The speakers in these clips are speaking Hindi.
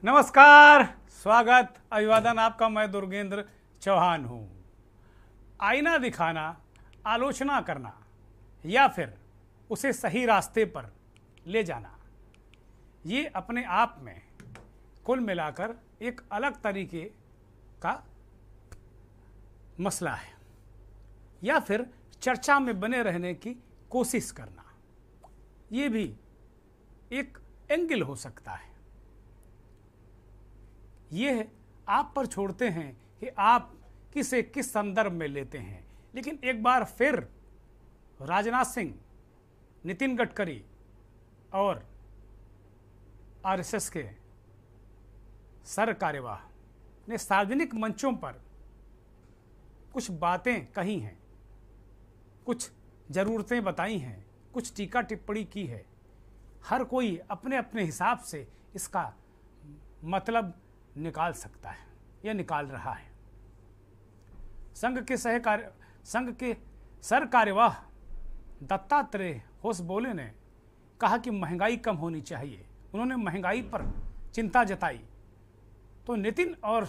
नमस्कार, स्वागत, अभिवादन आपका। मैं दुर्गेंद्र चौहान हूँ। आईना दिखाना, आलोचना करना या फिर उसे सही रास्ते पर ले जाना, ये अपने आप में कुल मिलाकर एक अलग तरीके का मसला है, या फिर चर्चा में बने रहने की कोशिश करना, ये भी एक एंगल हो सकता है। ये आप पर छोड़ते हैं कि आप किसे किस संदर्भ में लेते हैं। लेकिन एक बार फिर राजनाथ सिंह, नितिन गडकरी और आरएसएस के सर कार्यवाह ने सार्वजनिक मंचों पर कुछ बातें कही हैं, कुछ ज़रूरतें बताई हैं, कुछ टीका टिप्पणी की है। हर कोई अपने अपने हिसाब से इसका मतलब निकाल सकता है या निकाल रहा है। संघ के सर कार्यवाह दत्तात्रेय होसबोले ने कहा कि महंगाई कम होनी चाहिए। उन्होंने महंगाई पर चिंता जताई। तो नितिन और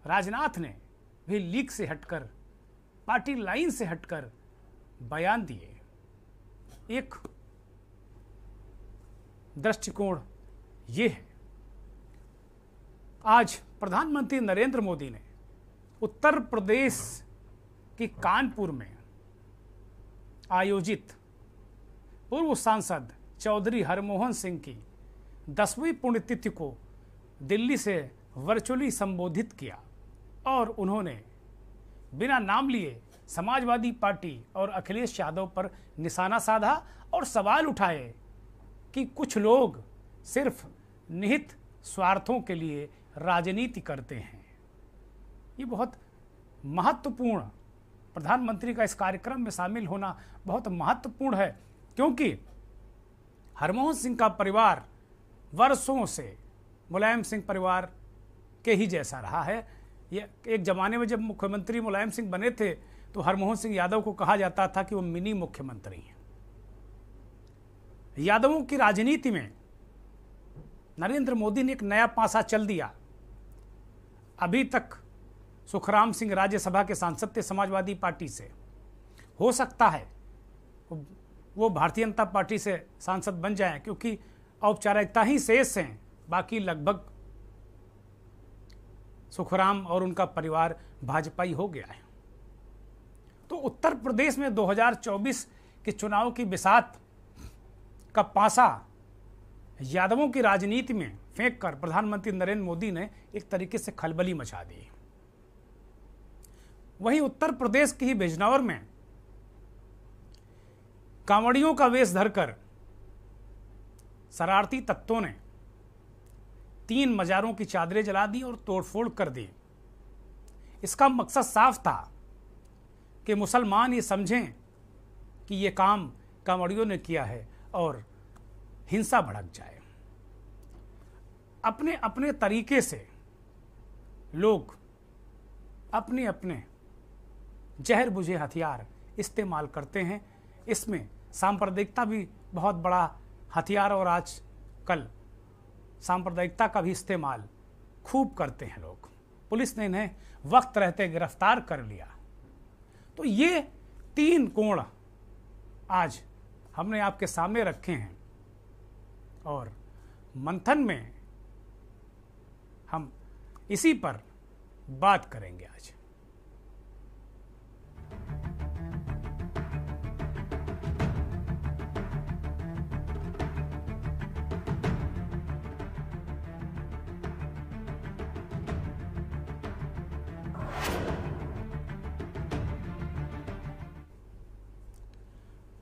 राजनाथ ने भी लीक से हटकर, पार्टी लाइन से हटकर बयान दिए। एक दृष्टिकोण ये है। आज प्रधानमंत्री नरेंद्र मोदी ने उत्तर प्रदेश की कानपुर में आयोजित पूर्व सांसद चौधरी हरमोहन सिंह की 10वीं पुण्यतिथि को दिल्ली से वर्चुअली संबोधित किया और उन्होंने बिना नाम लिए समाजवादी पार्टी और अखिलेश यादव पर निशाना साधा और सवाल उठाए कि कुछ लोग सिर्फ निहित स्वार्थों के लिए राजनीति करते हैं। ये बहुत महत्वपूर्ण, प्रधानमंत्री का इस कार्यक्रम में शामिल होना बहुत महत्वपूर्ण है, क्योंकि हरमोहन सिंह का परिवार वर्षों से मुलायम सिंह परिवार के ही जैसा रहा है। ये एक ज़माने में जब मुख्यमंत्री मुलायम सिंह बने थे तो हरमोहन सिंह यादव को कहा जाता था कि वो मिनी मुख्यमंत्री हैं। यादवों की राजनीति में नरेंद्र मोदी ने एक नया पासा चल दिया। अभी तक सुखराम सिंह राज्यसभा के सांसद थे समाजवादी पार्टी से। हो सकता है वो भारतीय जनता पार्टी से सांसद बन जाएं, क्योंकि औपचारिकता ही शेष हैं, बाकी लगभग सुखराम और उनका परिवार भाजपाई हो गया है। तो उत्तर प्रदेश में 2024 के चुनाव की बिसात का पासा यादवों की राजनीति में फेंक कर प्रधानमंत्री नरेंद्र मोदी ने एक तरीके से खलबली मचा दी। वहीं उत्तर प्रदेश की ही बिजनौर में कांवड़ियों का वेश धरकर शरारती तत्वों ने 3 मजारों की चादरें जला दी और तोड़फोड़ कर दी। इसका मकसद साफ था कि मुसलमान ये समझें कि ये काम कांवड़ियों ने किया है और हिंसा भड़क जाए। अपने अपने तरीके से लोग अपने अपने जहर बुझे हथियार इस्तेमाल करते हैं। इसमें सांप्रदायिकता भी बहुत बड़ा हथियार, और आज कल सांप्रदायिकता का भी इस्तेमाल खूब करते हैं लोग। पुलिस ने इन्हें वक्त रहते गिरफ्तार कर लिया। तो ये 3 कोण आज हमने आपके सामने रखे हैं, और मंथन में हम इसी पर बात करेंगे आज।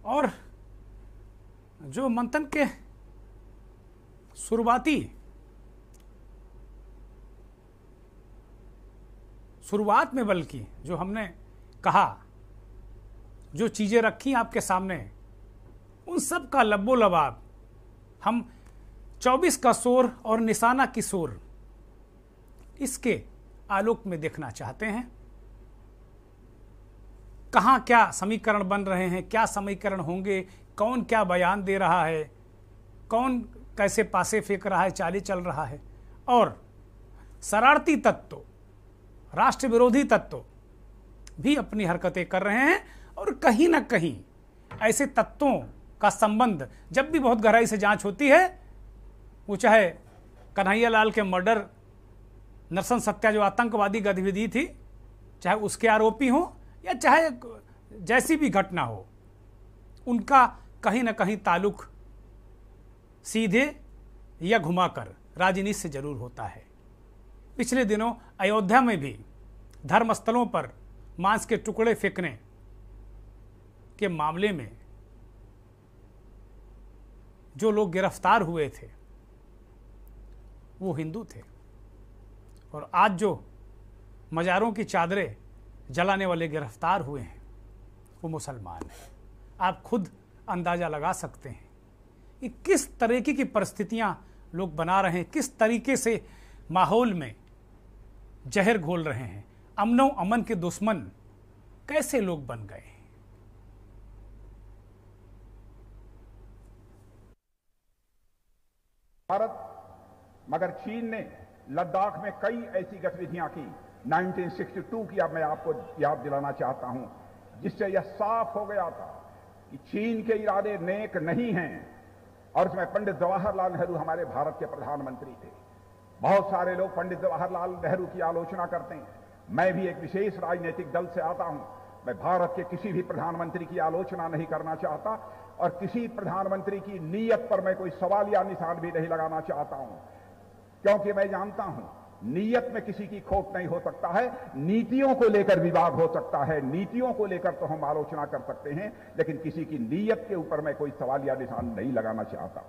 और जो मंथन के शुरुआत में, बल्कि जो हमने कहा, जो चीज़ें रखी आपके सामने, उन सब का लब्बो लबाब हम 24 का शोर और निशाना किशोर इसके आलोक में देखना चाहते हैं। कहाँ क्या समीकरण बन रहे हैं, क्या समीकरण होंगे, कौन क्या बयान दे रहा है, कौन कैसे पासे फेंक रहा है, चाली चल रहा है, और शरारती तत्व, राष्ट्र विरोधी तत्व भी अपनी हरकतें कर रहे हैं। और कहीं ना कहीं ऐसे तत्वों का संबंध जब भी बहुत गहराई से जांच होती है, वो चाहे कन्हैया लाल के मर्डर, नरसंस हत्या जो आतंकवादी गतिविधि थी, चाहे उसके आरोपी हो या चाहे जैसी भी घटना हो, उनका कहीं ना कहीं ताल्लुक सीधे या घुमाकर राजनीति से जरूर होता है। पिछले दिनों अयोध्या में भी धर्मस्थलों पर मांस के टुकड़े फेंकने के मामले में जो लोग गिरफ्तार हुए थे वो हिंदू थे, और आज जो मज़ारों की चादरें जलाने वाले गिरफ्तार हुए हैं वो मुसलमान हैं। आप खुद अंदाज़ा लगा सकते हैं कि किस तरीके की परिस्थितियां लोग बना रहे हैं, किस तरीके से माहौल में जहर घोल रहे हैं। अमनो अमन के दुश्मन कैसे लोग बन गए हैं। भारत मगर चीन ने लद्दाख में कई ऐसी गतिविधियां की 1962 की, अब मैं आपको याद दिलाना चाहता हूं, जिससे यह साफ हो गया था कि चीन के इरादे नेक नहीं हैं। और उसमें पंडित जवाहरलाल नेहरू हमारे भारत के प्रधानमंत्री थे। बहुत सारे लोग पंडित जवाहरलाल नेहरू की आलोचना करते हैं। मैं भी एक विशेष राजनीतिक दल से आता हूं। मैं भारत के किसी भी प्रधानमंत्री की आलोचना नहीं करना चाहता और किसी प्रधानमंत्री की नीयत पर मैं कोई सवाल या निशान भी नहीं लगाना चाहता हूं, क्योंकि मैं जानता हूं नीयत में किसी की खोट नहीं हो सकता है। नीतियों को लेकर विवाद हो सकता है, नीतियों को लेकर तो हम आलोचना कर सकते हैं, लेकिन किसी की नीयत के ऊपर मैं कोई सवाल या निशान नहीं लगाना चाहता।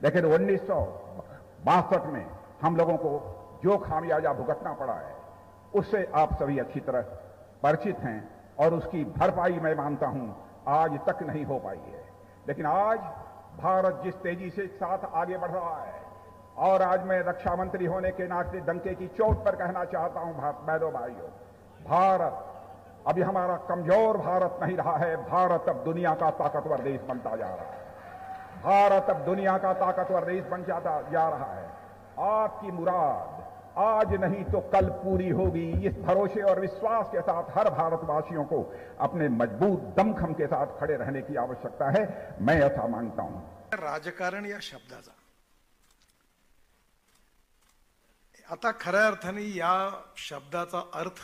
लेकिन 1962 में हम लोगों को जो खामियाजा भुगतना पड़ा है उससे आप सभी अच्छी तरह परिचित हैं, और उसकी भरपाई मैं मानता हूं आज तक नहीं हो पाई है। लेकिन आज भारत जिस तेजी से साथ आगे बढ़ रहा है, और आज मैं रक्षा मंत्री होने के नाते डंके की चोट पर कहना चाहता हूं बहनों भाइयों, भारत अभी हमारा कमजोर भारत नहीं रहा है। भारत अब दुनिया का ताकतवर देश बनता जा रहा है। भारत अब दुनिया का ताकतवर देश बन जाता जा रहा है। आपकी मुराद आज नहीं तो कल पूरी होगी, इस भरोसे और विश्वास के साथ हर भारतवासियों को अपने मजबूत दमखम के साथ खड़े रहने की आवश्यकता है। मैं ऐसा मानता हूं। राजकारण या शब्दाचा आता खऱ्या अर्थाने या शब्दाचा अर्थ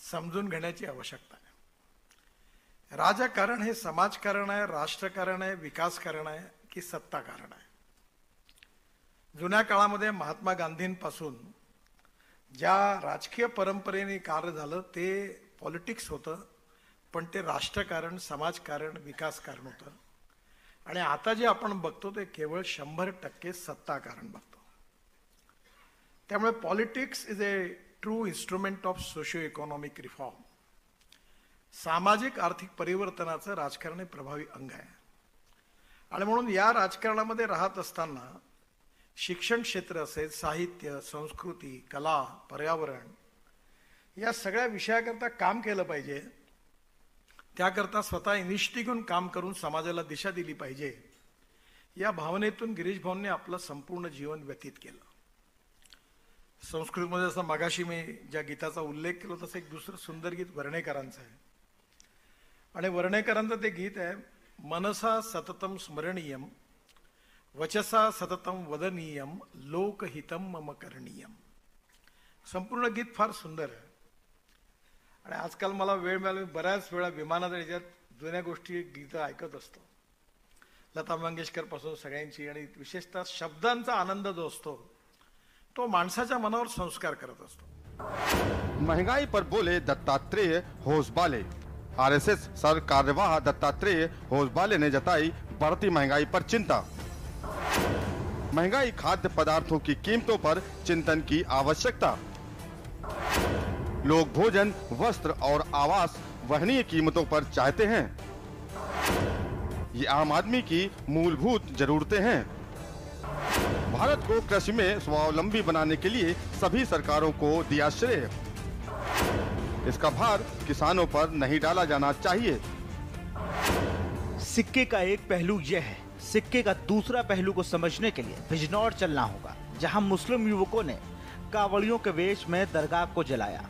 समजून घेण्याची आवश्यकता आहे। राजकारण हे समाजकारण आहे, राष्ट्रकारण आहे, विकासकारण आहे की सत्ताकारण आहे। जुन्या काळामध्ये महात्मा गांधींपासून ज्या राजकीय परंपरेने कार्य झालं ते पॉलिटिक्स होतं, पण ते राष्ट्रकारण, समाजकारण, विकासकारण होतं। आणि आता जे आपण बघतो ते केवळ 100% सत्ताकारण बघतो। त्यामुळे politics is a true instrument of socio economic reform. सामाजिक आर्थिक परिवर्तनाचं राजकारण हे प्रभावी अंग आहे। आणि म्हणून या राजकारणामध्ये राहत असताना शिक्षण क्षेत्र असेल, साहित्य, संस्कृती, कला, पर्यावरण या सगळ्या विषयाकरता काम केलं पाहिजे। त्याकरता स्वतः इनिशिएटिव्ह घेऊन काम करून समाजाला दिशा दिली पाहिजे। या भावनेतून गिरीश भाऊंनी आपलं संपूर्ण जीवन व्यतीत केलं। संस्कृतमध्ये जसं मगाशी मी ज्या गीताचा उल्लेख केला तसं एक दुसरं सुंदर गीत वर्णेकरांचं आहे। आणि वर्णेकरांचं ते गीत आहे, मनसा सततम स्मरणीयम वचसा सततम वदनीयम लोकहितम मम करणीयम। संपूर्ण गीत फार सुंदर आहे। आणि आजकाल मला वेळ मिळाला, बऱ्याच वेळा विमानात याच्यात जुन्या गोष्टी गीतं ऐकत असतो, लता मंगेशकर पासून सगळ्यांची। आणि विशेषतः शब्दांचा आनंद जो असतो तो माणसाच्या मनावर संस्कार करत असतो। महंगाई पर बोले दत्तात्रेय होसबाले। आरएसएस सर कार्यवाह दत्तात्रेय होसबाले ने जताई बढ़ती महंगाई पर चिंता। महंगाई खाद्य पदार्थों की कीमतों पर चिंतन की आवश्यकता। लोग भोजन, वस्त्र और आवास वहनीय कीमतों पर चाहते हैं। ये आम आदमी की मूलभूत जरूरतें हैं। भारत को कृषि में स्वावलंबी बनाने के लिए सभी सरकारों को दिया श्रेय। इसका भार किसानों पर नहीं डाला जाना चाहिए। सिक्के का एक पहलू यह है, सिक्के का दूसरा पहलू को समझने के लिए बिजनौर चलना होगा। जहां मुस्लिम युवकों ने कावड़ियों के वेश में दरगाह को जलाया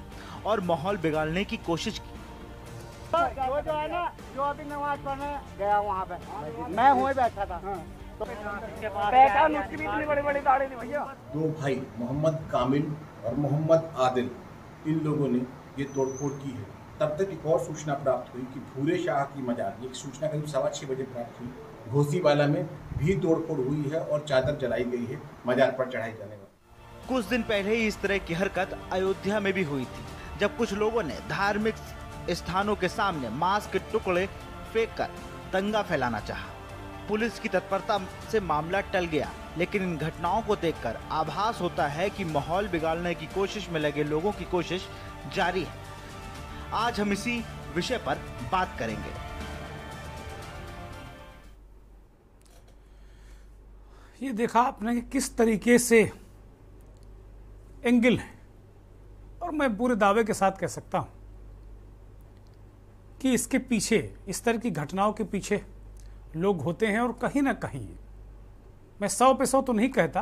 और माहौल बिगाड़ने की कोशिश की। वो जो है ना, जो अभी नमाज पढ़ने गया वहाँ पे, मैं वहीं बैठा था, तो पहचान उसकी भी इतनी बड़ी बड़ी दाढ़ी थी भैया। दो भाई मोहम्मद कामिल और मोहम्मद आदिल, इन लोगों ने ये तोड़फोड़ की है। तब तक एक और सूचना प्राप्त हुई कि भूरे शाह की मजार, एक सूचना करीब 6:15 बजे प्राप्त हुई, घोसीवाला में भी तोड़फोड़ हुई है और चादर जलाई गई है मजार पर चढ़ाई जाने वाली। कुछ दिन पहले ही इस तरह की हरकत अयोध्या में भी हुई थी, जब कुछ लोगों ने धार्मिक स्थानों के सामने मांस के टुकड़े फेंककर दंगा फैलाना चाहा। पुलिस की तत्परता से मामला टल गया, लेकिन इन घटनाओं को देखकर आभास होता है कि माहौल बिगाड़ने की कोशिश में लगे लोगों की कोशिश जारी है। आज हम इसी विषय पर बात करेंगे। ये देखा आपने कि किस तरीके से एंगल है, और मैं पूरे दावे के साथ कह सकता हूं कि इसके पीछे, इस तरह की घटनाओं के पीछे लोग होते हैं, और कहीं ना कहीं, मैं 100% तो नहीं कहता,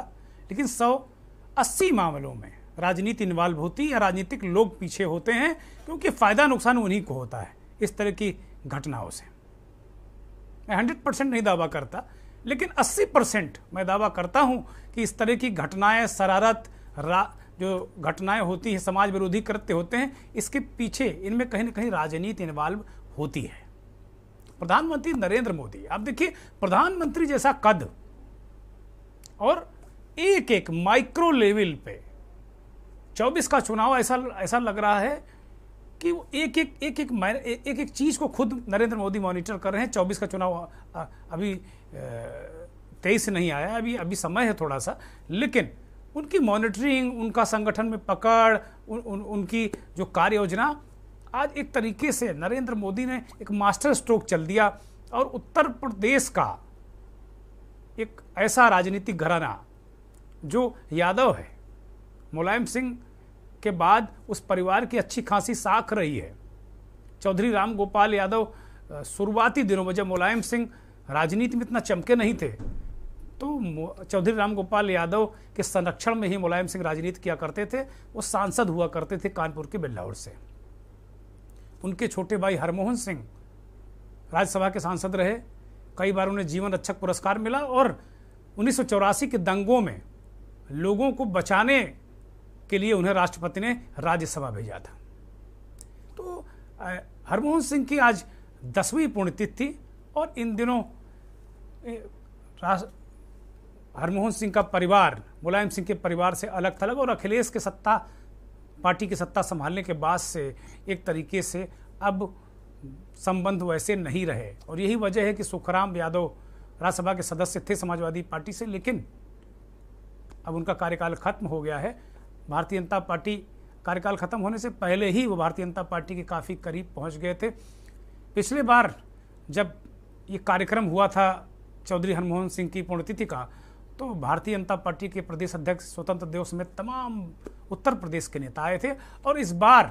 लेकिन 180 मामलों में राजनीति इन्वॉल्व होती है, या राजनीतिक लोग पीछे होते हैं, क्योंकि फायदा नुकसान उन्हीं को होता है इस तरह की घटनाओं से। मैं 100% नहीं दावा करता, लेकिन 80% मैं दावा करता हूं कि इस तरह की घटनाएं, शरारत, जो घटनाएं होती हैं, समाज विरोधी कृत्य होते हैं, इसके पीछे इनमें कहीं ना कहीं राजनीति इन्वॉल्व होती है। प्रधानमंत्री नरेंद्र मोदी, आप देखिए, प्रधानमंत्री जैसा कद, और एक एक माइक्रो लेवल पे 24 का चुनाव ऐसा लग रहा है कि वो एक एक चीज को खुद नरेंद्र मोदी मॉनिटर कर रहे हैं। 24 का चुनाव अभी 23 नहीं आया, अभी समय है थोड़ा सा, लेकिन उनकी मॉनिटरिंग, उनका संगठन में पकड़, उनकी जो कार्य योजना, आज एक तरीके से नरेंद्र मोदी ने एक मास्टर स्ट्रोक चल दिया, और उत्तर प्रदेश का एक ऐसा राजनीतिक घराना जो यादव है, मुलायम सिंह के बाद उस परिवार की अच्छी खासी साख रही है। चौधरी राम गोपाल यादव शुरुआती दिनों में, जब मुलायम सिंह राजनीति में इतना चमके नहीं थे, तो चौधरी राम गोपाल यादव के संरक्षण में ही मुलायम सिंह राजनीति किया करते थे। वो सांसद हुआ करते थे कानपुर के बिल्लाउर से। उनके छोटे भाई हरमोहन सिंह राज्यसभा के सांसद रहे, कई बार उन्हें जीवन रक्षक पुरस्कार मिला, और 1984 के दंगों में लोगों को बचाने के लिए उन्हें राष्ट्रपति ने राज्यसभा भेजा था। तो हरमोहन सिंह की आज 10वीं पुण्यतिथि थी, और इन दिनों हरमोहन सिंह का परिवार मुलायम सिंह के परिवार से अलग थलग, और अखिलेश के पार्टी की सत्ता संभालने के बाद से एक तरीके से अब संबंध वैसे नहीं रहे। और यही वजह है कि सुखराम यादव राज्यसभा के सदस्य थे समाजवादी पार्टी से, लेकिन अब उनका कार्यकाल खत्म हो गया है। भारतीय जनता पार्टी कार्यकाल खत्म होने से पहले ही वो भारतीय जनता पार्टी के काफ़ी करीब पहुंच गए थे। पिछले बार जब ये कार्यक्रम हुआ था चौधरी हरमोहन सिंह की पुण्यतिथि का, तो भारतीय जनता पार्टी के प्रदेश अध्यक्ष स्वतंत्र देव समेत तमाम उत्तर प्रदेश के नेता आए थे, और इस बार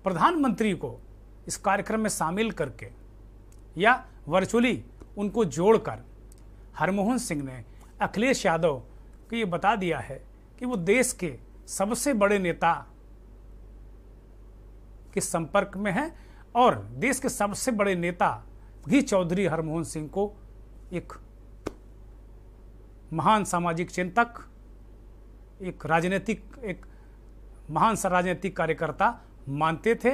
प्रधानमंत्री को इस कार्यक्रम में शामिल करके या वर्चुअली उनको जोड़कर हरमोहन सिंह ने अखिलेश यादव को ये बता दिया है कि वो देश के सबसे बड़े नेता के संपर्क में है, और देश के सबसे बड़े नेता भी चौधरी हरमोहन सिंह को एक महान सामाजिक चिंतक, एक महान राजनीतिक कार्यकर्ता मानते थे।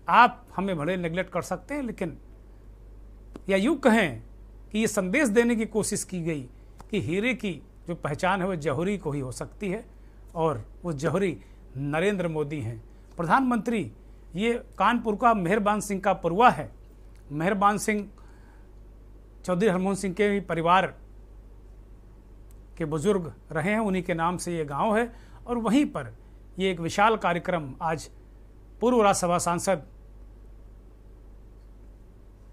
आप हमें भले नेग्लेक्ट कर सकते हैं, लेकिन या यूँ कहें कि ये संदेश देने की कोशिश की गई कि हीरे की जो पहचान है वो जौहरी को ही हो सकती है, और वो जौहरी नरेंद्र मोदी हैं। प्रधानमंत्री ये कानपुर का मेहरबान सिंह का पुरवा है। मेहरबान सिंह चौधरी हरमोहन सिंह के परिवार के बुजुर्ग रहे हैं, उन्हीं के नाम से ये गांव है, और वहीं पर ये एक विशाल कार्यक्रम आज पूर्व राज्यसभा सांसद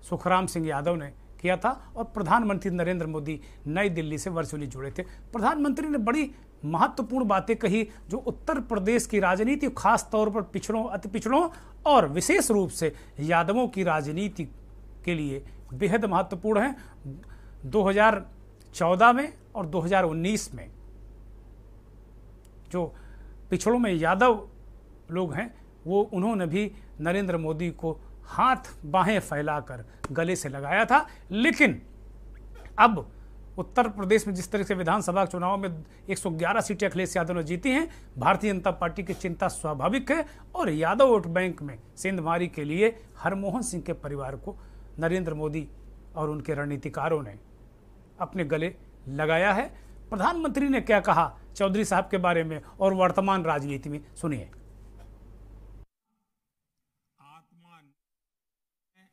सुखराम सिंह यादव ने किया था, और प्रधानमंत्री नरेंद्र मोदी नई दिल्ली से वर्चुअली जुड़े थे। प्रधानमंत्री ने बड़ी महत्वपूर्ण बातें कही जो उत्तर प्रदेश की राजनीति, खास तौर पर पिछड़ों, अति पिछड़ों और विशेष रूप से यादवों की राजनीति के लिए बेहद महत्वपूर्ण है। 2014 में और 2019 में जो पिछड़ों में यादव लोग हैं, वो उन्होंने भी नरेंद्र मोदी को हाथ बाहें फैलाकर गले से लगाया था। लेकिन अब उत्तर प्रदेश में जिस तरह से विधानसभा चुनाव में 111 सीटें अखिलेश यादव ने जीती हैं, भारतीय जनता पार्टी की चिंता स्वाभाविक है और यादव वोट बैंक में सेंधमारी के लिए हरमोहन सिंह के परिवार को नरेंद्र मोदी और उनके रणनीतिकारों ने अपने गले लगाया है। प्रधानमंत्री ने क्या कहा चौधरी साहब के बारे में और वर्तमान राजनीति में, सुनिए।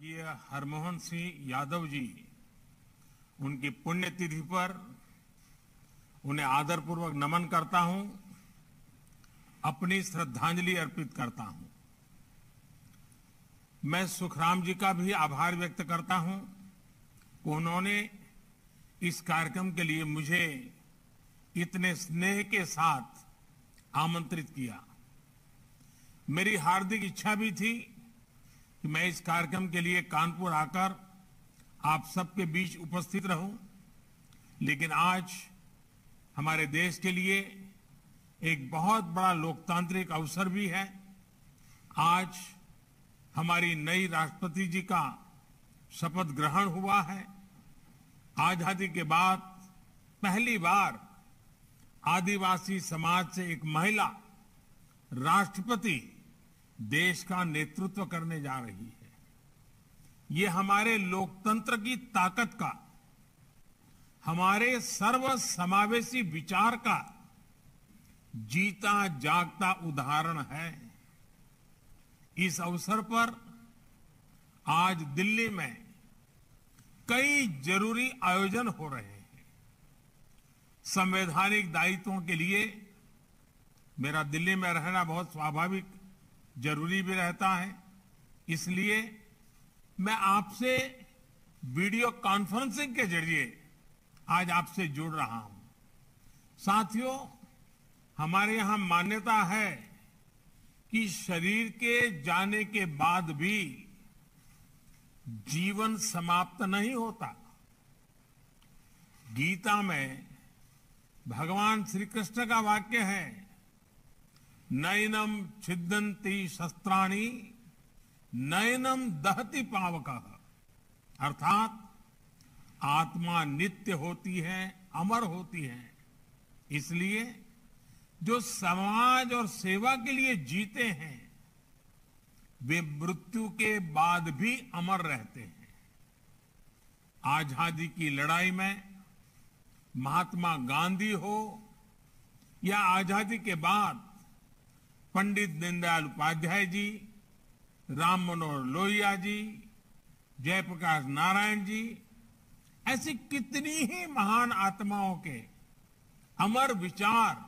ये हरमोहन सिंह यादव जी, उनकी पुण्यतिथि पर उन्हें आदरपूर्वक नमन करता हूं, अपनी श्रद्धांजलि अर्पित करता हूं। मैं सुखराम जी का भी आभार व्यक्त करता हूं कि उन्होंने इस कार्यक्रम के लिए मुझे इतने स्नेह के साथ आमंत्रित किया। मेरी हार्दिक इच्छा भी थी कि मैं इस कार्यक्रम के लिए कानपुर आकर आप सबके बीच उपस्थित रहूं, लेकिन आज हमारे देश के लिए एक बहुत बड़ा लोकतांत्रिक अवसर भी है। आज हमारी नई राष्ट्रपति जी का शपथ ग्रहण हुआ है। आजादी के बाद पहली बार आदिवासी समाज से एक महिला राष्ट्रपति देश का नेतृत्व करने जा रही है। ये हमारे लोकतंत्र की ताकत का, हमारे सर्वसमावेशी विचार का जीता जागता उदाहरण है। इस अवसर पर आज दिल्ली में कई जरूरी आयोजन हो रहे हैं। संवैधानिक दायित्वों के लिए मेरा दिल्ली में रहना बहुत स्वाभाविक जरूरी भी रहता है, इसलिए मैं आपसे वीडियो कॉन्फ्रेंसिंग के जरिए आज आपसे जुड़ रहा हूं। साथियों, हमारे यहां मान्यता है कि शरीर के जाने के बाद भी जीवन समाप्त नहीं होता। गीता में भगवान श्री कृष्ण का वाक्य है, नैनम छिद्दन्ति शस्त्राणि नयनम दहति पावकः, अर्थात आत्मा नित्य होती है, अमर होती है। इसलिए जो समाज और सेवा के लिए जीते हैं वे मृत्यु के बाद भी अमर रहते हैं। आजादी की लड़ाई में महात्मा गांधी हो या आजादी के बाद पंडित दीनदयाल उपाध्याय जी, राम मनोहर लोहिया जी, जयप्रकाश नारायण जी, ऐसी कितनी ही महान आत्माओं के अमर विचार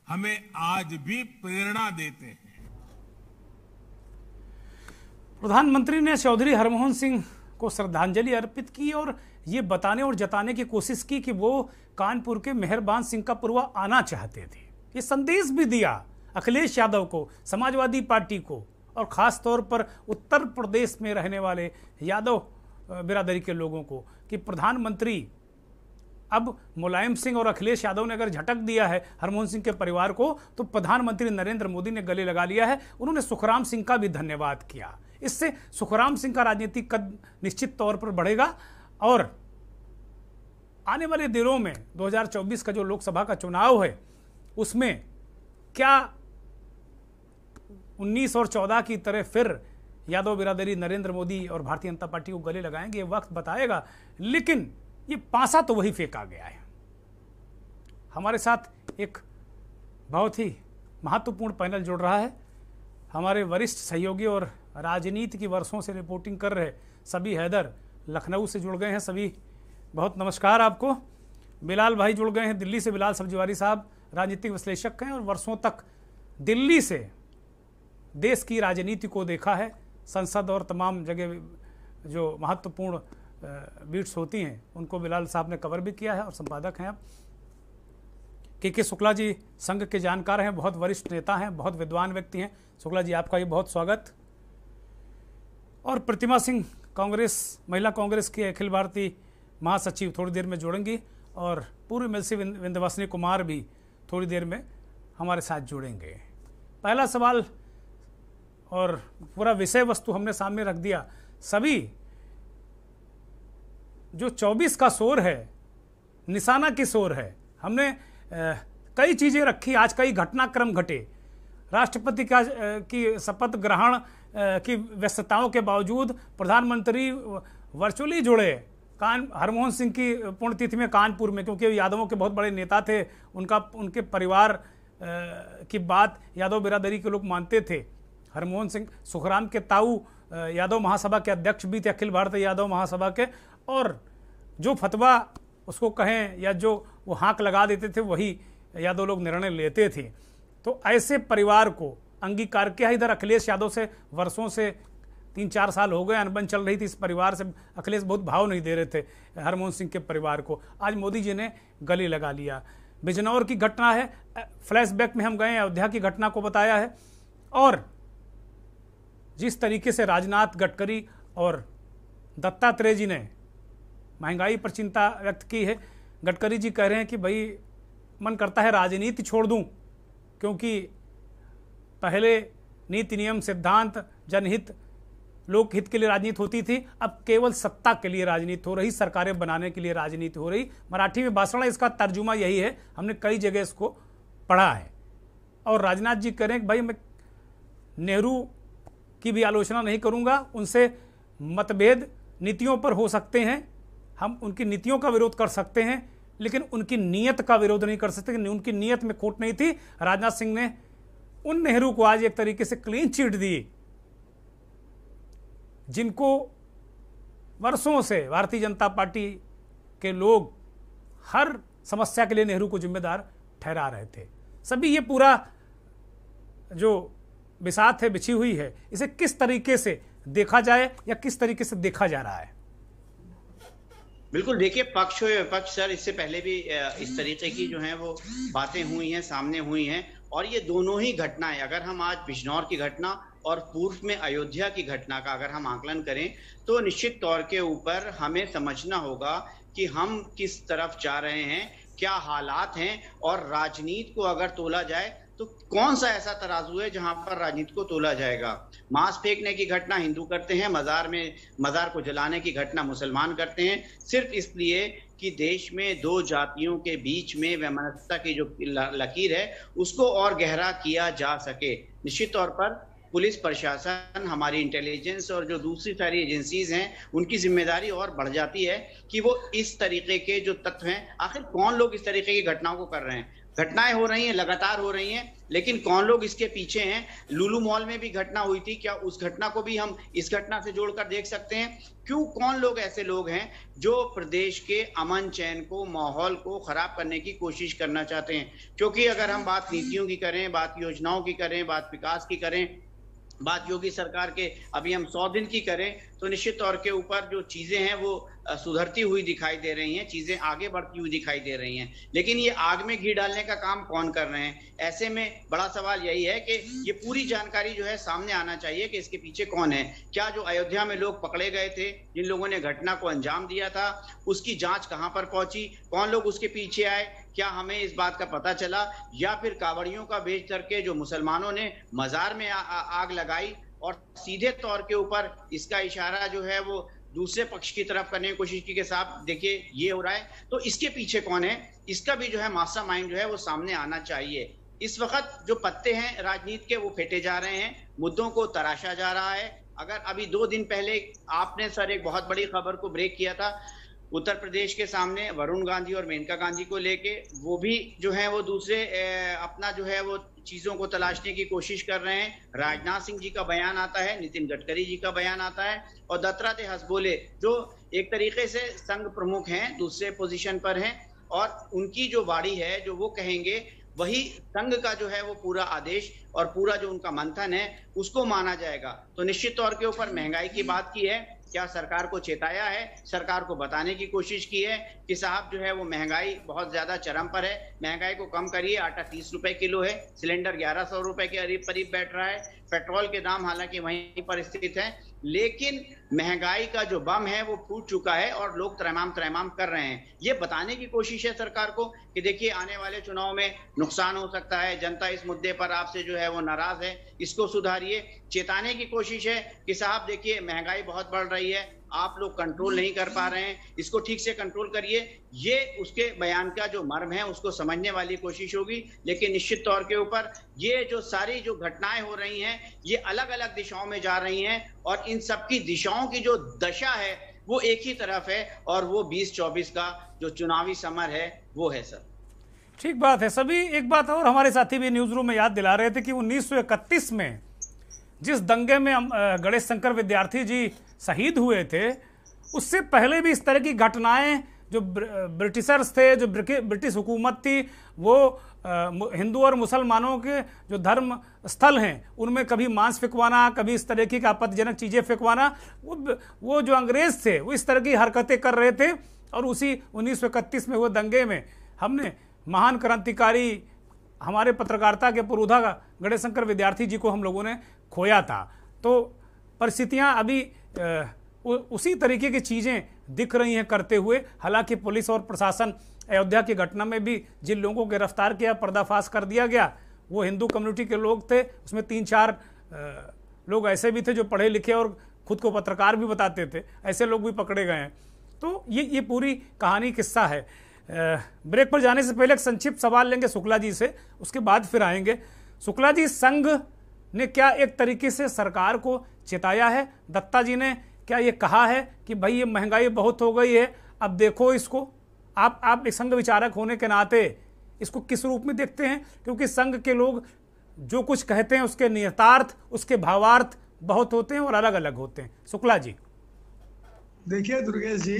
हमें आज भी प्रेरणा देते हैं। प्रधानमंत्री ने चौधरी हरमोहन सिंह को श्रद्धांजलि अर्पित की और ये बताने और जताने की कोशिश की कि वो कानपुर के मेहरबान सिंह का पुरवा आना चाहते थे। ये संदेश भी दिया अखिलेश यादव को, समाजवादी पार्टी को और खास तौर पर उत्तर प्रदेश में रहने वाले यादव बिरादरी के लोगों को कि प्रधानमंत्री अब मुलायम सिंह और अखिलेश यादव ने अगर झटक दिया है हरमोहन सिंह के परिवार को, तो प्रधानमंत्री नरेंद्र मोदी ने गले लगा लिया है। उन्होंने सुखराम सिंह का भी धन्यवाद किया। इससे सुखराम सिंह का राजनीतिक कद निश्चित तौर पर बढ़ेगा और आने वाले दिनों में 2024 का जो लोकसभा का चुनाव है उसमें क्या 19 और 14 की तरह फिर यादव बिरादरी नरेंद्र मोदी और भारतीय जनता पार्टी को गले लगाएंगे, ये वक्त बताएगा। लेकिन ये पासा तो वही फेंका गया है। हमारे साथ एक बहुत ही महत्वपूर्ण पैनल जुड़ रहा है। हमारे वरिष्ठ सहयोगी और राजनीति की वर्षों से रिपोर्टिंग कर रहे सभी हैदर लखनऊ से जुड़ गए हैं। सभी बहुत नमस्कार आपको। बिलाल भाई जुड़ गए हैं दिल्ली से। बिलाल सब्जीवारी साहब राजनीतिक विश्लेषक हैं और वर्षों तक दिल्ली से देश की राजनीति को देखा है। संसद और तमाम जगह जो महत्वपूर्ण बीट्स होती हैं उनको बिलाल साहब ने कवर भी किया है और संपादक हैं आप। के शुक्ला जी संघ के जानकार हैं, बहुत वरिष्ठ नेता हैं, बहुत विद्वान व्यक्ति हैं। शुक्ला जी आपका ये बहुत स्वागत। और प्रतिमा सिंह कांग्रेस, महिला कांग्रेस के अखिल भारतीय महासचिव थोड़ी देर में जुड़ेंगी और पूर्व एमएलसी विंध्यवासिनी कुमार भी थोड़ी देर में हमारे साथ जुड़ेंगे। पहला सवाल और पूरा विषय वस्तु हमने सामने रख दिया। सभी जो 24 का शोर है, निशाना की शोर है। हमने कई चीज़ें रखी, आज कई घटनाक्रम घटे। राष्ट्रपति की शपथ ग्रहण की व्यस्तताओं के बावजूद प्रधानमंत्री वर्चुअली जुड़े हरमोहन सिंह की पुण्यतिथि में कानपुर में, क्योंकि यादवों के बहुत बड़े नेता थे। उनके परिवार की बात यादव बिरादरी के लोग मानते थे। हरमोहन सिंह सुखराम के ताऊ यादव महासभा के अध्यक्ष भी थे, अखिल भारतीय यादव महासभा के, और जो फतवा उसको कहें या जो वो हाँक लगा देते थे वही यादव लोग निर्णय लेते थे। तो ऐसे परिवार को अंगीकार किया। इधर अखिलेश यादव से वर्षों से 3-4 साल हो गए अनबन चल रही थी इस परिवार से। अखिलेश बहुत भाव नहीं दे रहे थे हरमोहन सिंह के परिवार को। आज मोदी जी ने गले लगा लिया। बिजनौर की घटना है, फ्लैशबैक में हम गए, अयोध्या की घटना को बताया है, और जिस तरीके से राजनाथ, गडकरी और दत्तात्रेय जी ने महंगाई पर चिंता व्यक्त की है। गडकरी जी कह रहे हैं कि भाई मन करता है राजनीति छोड़ दूं, क्योंकि पहले नीति नियम सिद्धांत जनहित लोकहित के लिए राजनीति होती थी, अब केवल सत्ता के लिए राजनीति हो रही, सरकारें बनाने के लिए राजनीति हो रही। मराठी में भाषण है, इसका तर्जुमा यही है, हमने कई जगह इसको पढ़ा है। और राजनाथ जी कह रहे हैं कि भाई मैं नेहरू की भी आलोचना नहीं करूंगा, उनसे मतभेद नीतियों पर हो सकते हैं, हम उनकी नीतियों का विरोध कर सकते हैं, लेकिन उनकी नीयत का विरोध नहीं कर सकते। उनकी नीयत में खोट नहीं थी। राजनाथ सिंह ने उन नेहरू को आज एक तरीके से क्लीन चिट दी, जिनको वर्षों से भारतीय जनता पार्टी के लोग हर समस्या के लिए नेहरू को जिम्मेदार ठहरा रहे थे। सभी ये पूरा जो बिसात है, बिछी हुई है, इसे किस तरीके से देखा जाए या किस तरीके से देखा जा रहा है? बिल्कुल, देखिए, पक्ष हो या विपक्ष सर, इससे पहले भी इस तरीके की जो है वो बातें हुई हैं, सामने हुई हैं, और ये दोनों ही घटनाएं, अगर हम आज बिजनौर की घटना और पूर्व में अयोध्या की घटना का अगर हम आकलन करें, तो निश्चित तौर के ऊपर हमें समझना होगा कि हम किस तरफ जा रहे हैं, क्या हालात हैं, और राजनीति को अगर तोला जाए तो कौन सा ऐसा तराजू है जहां पर राजनीति को तोला जाएगा। मांस फेंकने की घटना हिंदू करते हैं, मजार को जलाने की घटना मुसलमान करते हैं, सिर्फ इसलिए कि देश में दो जातियों के बीच में वैमनस्यता की जो लकीर है उसको और गहरा किया जा सके। निश्चित तौर पर पुलिस प्रशासन, हमारी इंटेलिजेंस और जो दूसरी सारी एजेंसीज हैं, उनकी जिम्मेदारी और बढ़ जाती है कि वो इस तरीके के जो तत्व हैं, आखिर कौन लोग इस तरीके की घटनाओं को कर रहे हैं। घटनाएं हो रही हैं, लगातार हो रही हैं, लेकिन कौन लोग इसके पीछे हैं। लुलु मॉल में भी घटना हुई थी, क्या उस घटना को भी हम इस घटना से जोड़कर देख सकते हैं? क्यों, कौन लोग ऐसे लोग हैं जो प्रदेश के अमन चैन को, माहौल को खराब करने की कोशिश करना चाहते हैं? क्योंकि अगर हम बात नीतियों की करें, बात योजनाओं की करें, बात विकास की करें, बात योगी सरकार के अभी हम 100 दिन की करें, तो निश्चित तौर के ऊपर जो चीजें हैं वो सुधरती हुई दिखाई दे रही हैं, चीजें आगे बढ़ती हुई दिखाई दे रही हैं, लेकिन ये आग में घी डालने का काम कौन कर रहे हैं? ऐसे में बड़ा सवाल यही है कि ये पूरी जानकारी जो है सामने आना चाहिए कि इसके पीछे कौन है। क्या जो अयोध्या में लोग पकड़े गए थे, जिन लोगों ने घटना को अंजाम दिया था, उसकी जांच कहां पर पहुंची, कौन लोग उसके पीछे आए, क्या हमें इस बात का पता चला? या फिर कांवड़ियों का बेच करके जो मुसलमानों ने मजार में आग लगाई और सीधे तौर के ऊपर इसका इशारा जो है वो दूसरे पक्ष की तरफ करने की कोशिश की कि साहब देखिए ये हो रहा है, तो इसके पीछे कौन है? इसका भी जो है मास्टरमाइंड जो है वो सामने आना चाहिए। इस वक्त जो पत्ते हैं राजनीति के वो फेंटे जा रहे हैं, मुद्दों को तराशा जा रहा है। अगर अभी 2 दिन पहले आपने सर एक बहुत बड़ी खबर को ब्रेक किया था, उत्तर प्रदेश के सामने वरुण गांधी और मेनका गांधी को लेके, वो भी जो है वो दूसरे अपना जो है वो चीजों को तलाशने की कोशिश कर रहे हैं। राजनाथ सिंह जी का बयान आता है, नितिन गडकरी जी का बयान आता है, और दत्तात्रेय हसबोले जो एक तरीके से संघ प्रमुख हैं, दूसरे पोजीशन पर हैं, और उनकी जो वाणी है, जो वो कहेंगे वही संघ का जो है वो पूरा आदेश और पूरा जो उनका मंथन है उसको माना जाएगा। तो निश्चित तौर के ऊपर महंगाई की बात की है, क्या सरकार को चेताया है, सरकार को बताने की कोशिश की है कि साहब जो है वो महंगाई बहुत ज्यादा चरम पर है, महंगाई को कम करिए। आटा 30 रुपए किलो है, सिलेंडर 1100 रुपए के करीब बैठ रहा है, पेट्रोल के दाम हालांकि वहीं पर स्थित है, लेकिन महंगाई का जो बम है वो फूट चुका है और लोग त्रैमाम कर रहे हैं। ये बताने की कोशिश है सरकार को कि देखिए आने वाले चुनाव में नुकसान हो सकता है, जनता इस मुद्दे पर आपसे जो है वो नाराज है, इसको सुधारिए। चेताने की कोशिश है कि साहब देखिए महंगाई बहुत बढ़ रही है, आप लोग कंट्रोल नहीं कर पा रहे हैं, इसको ठीक से कंट्रोल करिए। ये उसके बयान का जो मर्म है उसको समझने वाली कोशिश होगी। लेकिन निश्चित तौर के ऊपर ये जो सारी जो घटनाएं हो रही हैं ये अलग अलग दिशाओं में जा रही हैं और इन सबकी दिशाओं की जो दशा है वो एक ही तरफ है और वो 2024 का जो चुनावी समर है वो है सर। ठीक बात है। सभी एक बात और हमारे साथी भी न्यूज रूम में याद दिला रहे थे कि 1931 में जिस दंगे में गणेश शंकर विद्यार्थी जी शहीद हुए थे, उससे पहले भी इस तरह की घटनाएं जो ब्रिटिशर्स थे, जो ब्रिटिश हुकूमत थी, वो हिंदू और मुसलमानों के जो धर्म स्थल हैं उनमें कभी मांस फेंकवाना, कभी इस तरह की आपत्तिजनक चीज़ें फेंकवाना, वो जो अंग्रेज थे वो इस तरह की हरकतें कर रहे थे। और उसी 1931 में हुए दंगे में हमने महान क्रांतिकारी हमारे पत्रकारिता के पुरोधा गणेश शंकर विद्यार्थी जी को हम लोगों ने खोया था। तो परिस्थितियां अभी उसी तरीके की चीज़ें दिख रही हैं करते हुए। हालांकि पुलिस और प्रशासन अयोध्या की घटना में भी जिन लोगों को गिरफ्तार किया, पर्दाफाश कर दिया गया, वो हिंदू कम्युनिटी के लोग थे। उसमें 3-4 लोग ऐसे भी थे जो पढ़े लिखे और खुद को पत्रकार भी बताते थे, ऐसे लोग भी पकड़े गए हैं। तो ये पूरी कहानी किस्सा है। ब्रेक पर जाने से पहले एक संक्षिप्त सवाल लेंगे शुक्ला जी से, उसके बाद फिर आएंगे। शुक्ला जी, संघ ने क्या एक तरीके से सरकार को चेताया है? दत्ता जी ने क्या ये कहा है कि भाई ये महंगाई बहुत हो गई है, अब देखो इसको? आप एक संघ विचारक होने के नाते इसको किस रूप में देखते हैं? क्योंकि संघ के लोग जो कुछ कहते हैं उसके नियतार्थ, उसके भावार्थ बहुत होते हैं और अलग अलग होते हैं। शुक्ला जी। देखिए दुर्गेश जी,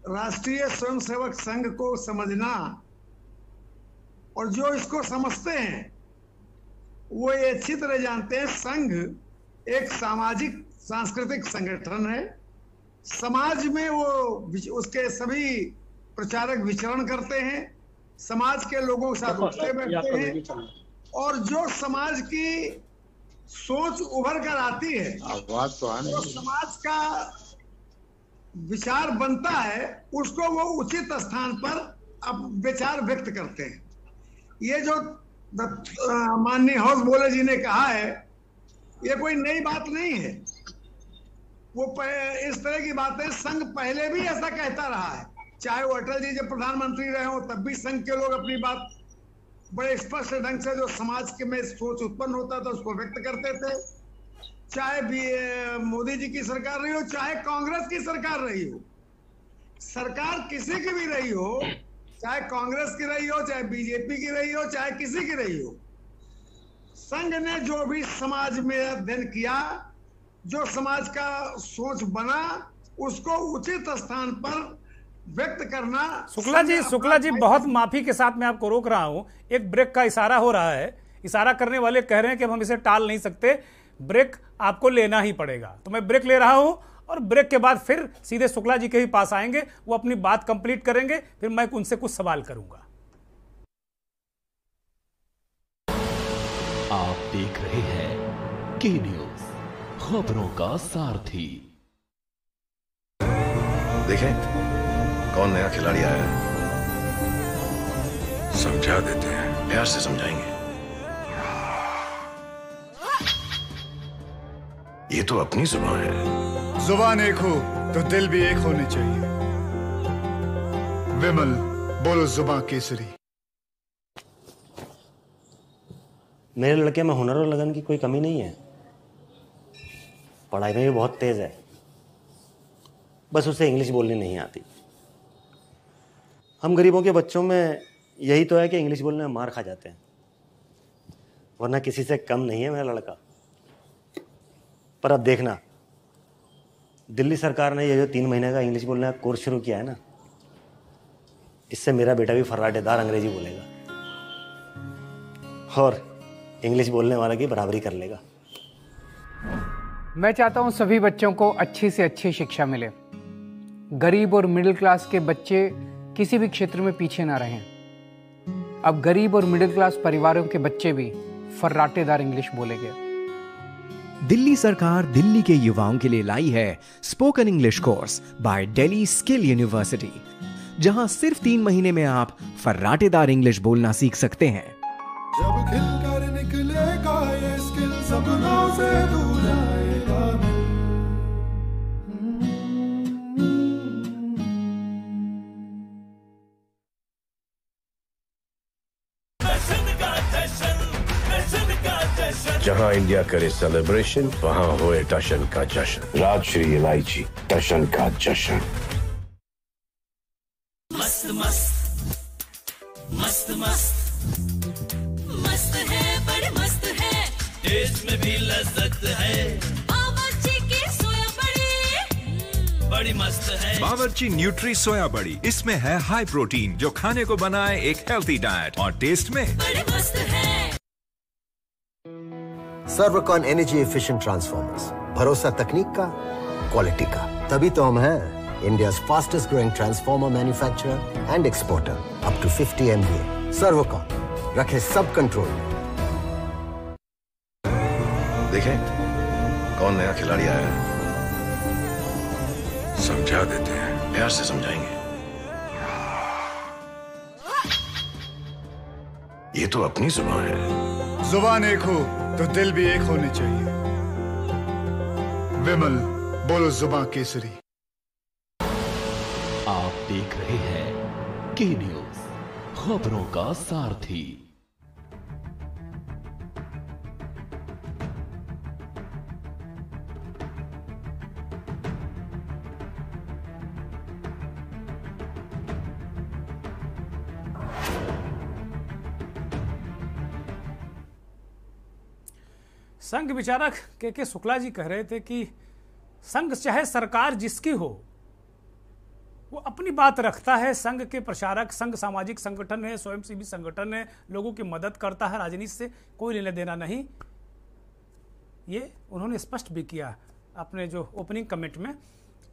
राष्ट्रीय स्वयंसेवक संघ को समझना और जो इसको समझते हैं वो ये अच्छी तरह जानते हैं, संघ एक सामाजिक सांस्कृतिक संगठन है। समाज में वो उसके सभी प्रचारक विचरण करते हैं, समाज के लोगों के साथ उठते बैठते हैं और जो समाज की सोच उभर कर आती है, तो समाज का विचार बनता है, उसको वो उचित स्थान पर अब विचार व्यक्त करते हैं। ये जो माननीय हाउस बोले जी ने कहा है, ये कोई नई बात नहीं है। वो इस तरह की बातें संघ पहले भी ऐसा कहता रहा है। चाहे वो अटल जी जब प्रधानमंत्री रहे हो तब भी संघ के लोग अपनी बात बड़े स्पष्ट ढंग से जो समाज के में सोच उत्पन्न होता था उसको व्यक्त करते थे। चाहे भी मोदी जी की सरकार रही हो, चाहे कांग्रेस की सरकार रही हो, सरकार किसी की भी रही हो, चाहे कांग्रेस की रही हो, चाहे बीजेपी की रही हो, चाहे किसी की रही हो, संघ ने जो भी समाज में अध्ययन किया, जो समाज का सोच बना, उसको उचित स्थान पर व्यक्त करना। शुक्ला जी बहुत माफी के साथ मैं आपको रोक रहा हूं। एक ब्रेक का इशारा हो रहा है, इशारा करने वाले कह रहे हैं कि हम इसे टाल नहीं सकते, ब्रेक आपको लेना ही पड़ेगा। तो मैं ब्रेक ले रहा हूं और ब्रेक के बाद फिर सीधे शुक्ला जी के ही पास आएंगे, वो अपनी बात कंप्लीट करेंगे, फिर मैं उनसे कुछ सवाल करूंगा। आप देख रहे हैं के न्यूज, खबरों का सारथी। देखें कौन नया खिलाड़ी आया है, समझा देते हैं, प्यार से समझाएंगे। ये तो अपनी जुबान है। जुबान एक हो तो दिल भी एक होने चाहिए। विमल, बोलो जुबान केसरी। मेरे लड़के में हुनर और लगन की कोई कमी नहीं है, पढ़ाई में भी बहुत तेज है, बस उसे इंग्लिश बोलनी नहीं आती। हम गरीबों के बच्चों में यही तो है कि इंग्लिश बोलने में मार खा जाते हैं, वरना किसी से कम नहीं है मेरा लड़का। पर अब देखना, दिल्ली सरकार ने ये जो 3 महीने का इंग्लिश बोलने का कोर्स शुरू किया है ना, इससे मेरा बेटा भी फर्राटेदार अंग्रेजी बोलेगा और इंग्लिश बोलने वाला की बराबरी कर लेगा। मैं चाहता हूं सभी बच्चों को अच्छी से अच्छी शिक्षा मिले, गरीब और मिडिल क्लास के बच्चे किसी भी क्षेत्र में पीछे ना रहें। अब गरीब और मिडिल क्लास परिवारों के बच्चे भी फर्राटेदार इंग्लिश बोलेंगे। दिल्ली सरकार दिल्ली के युवाओं के लिए लाई है spoken English course by Delhi skill university, जहां सिर्फ 3 महीने में आप फर्राटेदार इंग्लिश बोलना सीख सकते हैं। जब खिलकर निकलेगा ये स्किल, सपनों से दूर जाएगा। जहां इंडिया करे सेलिब्रेशन, वहां होए टशन का जश्न। राजश्री इलायची, टशन का जश्न। मस्त मस्त मस्त मस्त मस्त है, बड़ी मस्त है, टेस्ट में भी लज्जत है। बावर्ची की सोया बड़ी बड़ी मस्त है। बावर्ची न्यूट्री सोया बड़ी, इसमें है हाई प्रोटीन जो खाने को बनाए एक हेल्थी डाइट, और टेस्ट में बड़ी मस्त है। सर्वकॉन एनर्जी एफिशिएंट ट्रांसफॉर्मर्स, भरोसा तकनीक का, क्वालिटी का। तभी तो हम हैं India's fastest growing transformer manufacturer and exporter, up to 50 MVA। Servokon, रखे सब कंट्रोल में। देखें कौन नया खिलाड़ी आया है, समझा देते हैं, प्यार से समझाएंगे। ये तो अपनी जुबान है। जुबान एक हो तो दिल भी एक होने चाहिए। विमल, बोलो जुबान केसरी। आप देख रहे हैं के न्यूज, खबरों का सारथी। संघ विचारक के शुक्ला जी कह रहे थे कि संघ चाहे सरकार जिसकी हो, वो अपनी बात रखता है। संघ के प्रचारक, संघ सामाजिक संगठन है, स्वयंसेवी संगठन है, लोगों की मदद करता है, राजनीति से कोई लेना देना नहीं। ये उन्होंने स्पष्ट भी किया अपने जो ओपनिंग कमेंट में,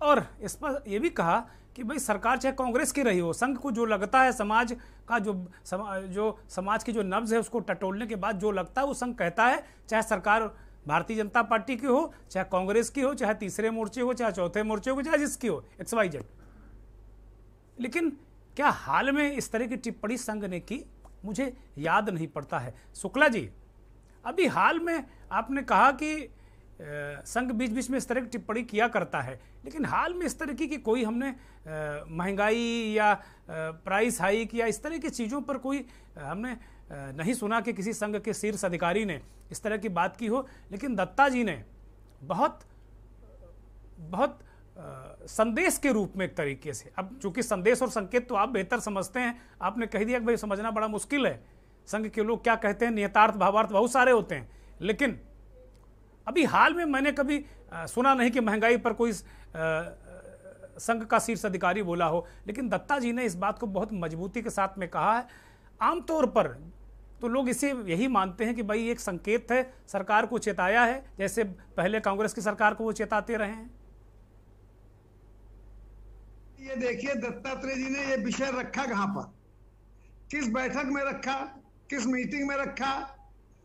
और इस पर यह भी कहा कि भाई सरकार चाहे कांग्रेस की रही हो, संघ को जो लगता है, समाज का जो समाज की जो नब्ज है उसको टटोलने के बाद जो लगता है वो संघ कहता है। चाहे सरकार भारतीय जनता पार्टी की हो, चाहे कांग्रेस की हो, चाहे तीसरे मोर्चे हो, चाहे चौथे मोर्चे हो, चाहे जिसकी हो, XYZ। लेकिन क्या हाल में इस तरह की टिप्पणी संघ ने की? मुझे याद नहीं पड़ता है। शुक्ला जी, अभी हाल में आपने कहा कि संघ बीच बीच में इस तरह की टिप्पणी किया करता है, लेकिन हाल में इस तरह की कोई हमने महंगाई या प्राइस हाइक या इस तरह की चीज़ों पर कोई हमने नहीं सुना कि किसी संघ के शीर्ष अधिकारी ने इस तरह की बात की हो। लेकिन दत्ता जी ने बहुत बहुत संदेश के रूप में एक तरीके से, अब चूंकि संदेश और संकेत तो आप बेहतर समझते हैं, आपने कह दिया कि भाई समझना बड़ा मुश्किल है, संघ के लोग क्या कहते हैं, नियतार्थ भावार्थ बहुत सारे होते हैं। लेकिन अभी हाल में मैंने कभी सुना नहीं कि महंगाई पर कोई संघ का शीर्ष अधिकारी बोला हो, लेकिन दत्ता जी ने इस बात को बहुत मजबूती के साथ में कहा है। आमतौर पर तो लोग इसे यही मानते हैं कि भाई एक संकेत है, सरकार को चेताया है, जैसे पहले कांग्रेस की सरकार को वो चेताते रहे हैं। ये देखिए, दत्तात्रेय जी ने ये विषय रखा कहां पर, किस बैठक में रखा, किस मीटिंग में रखा,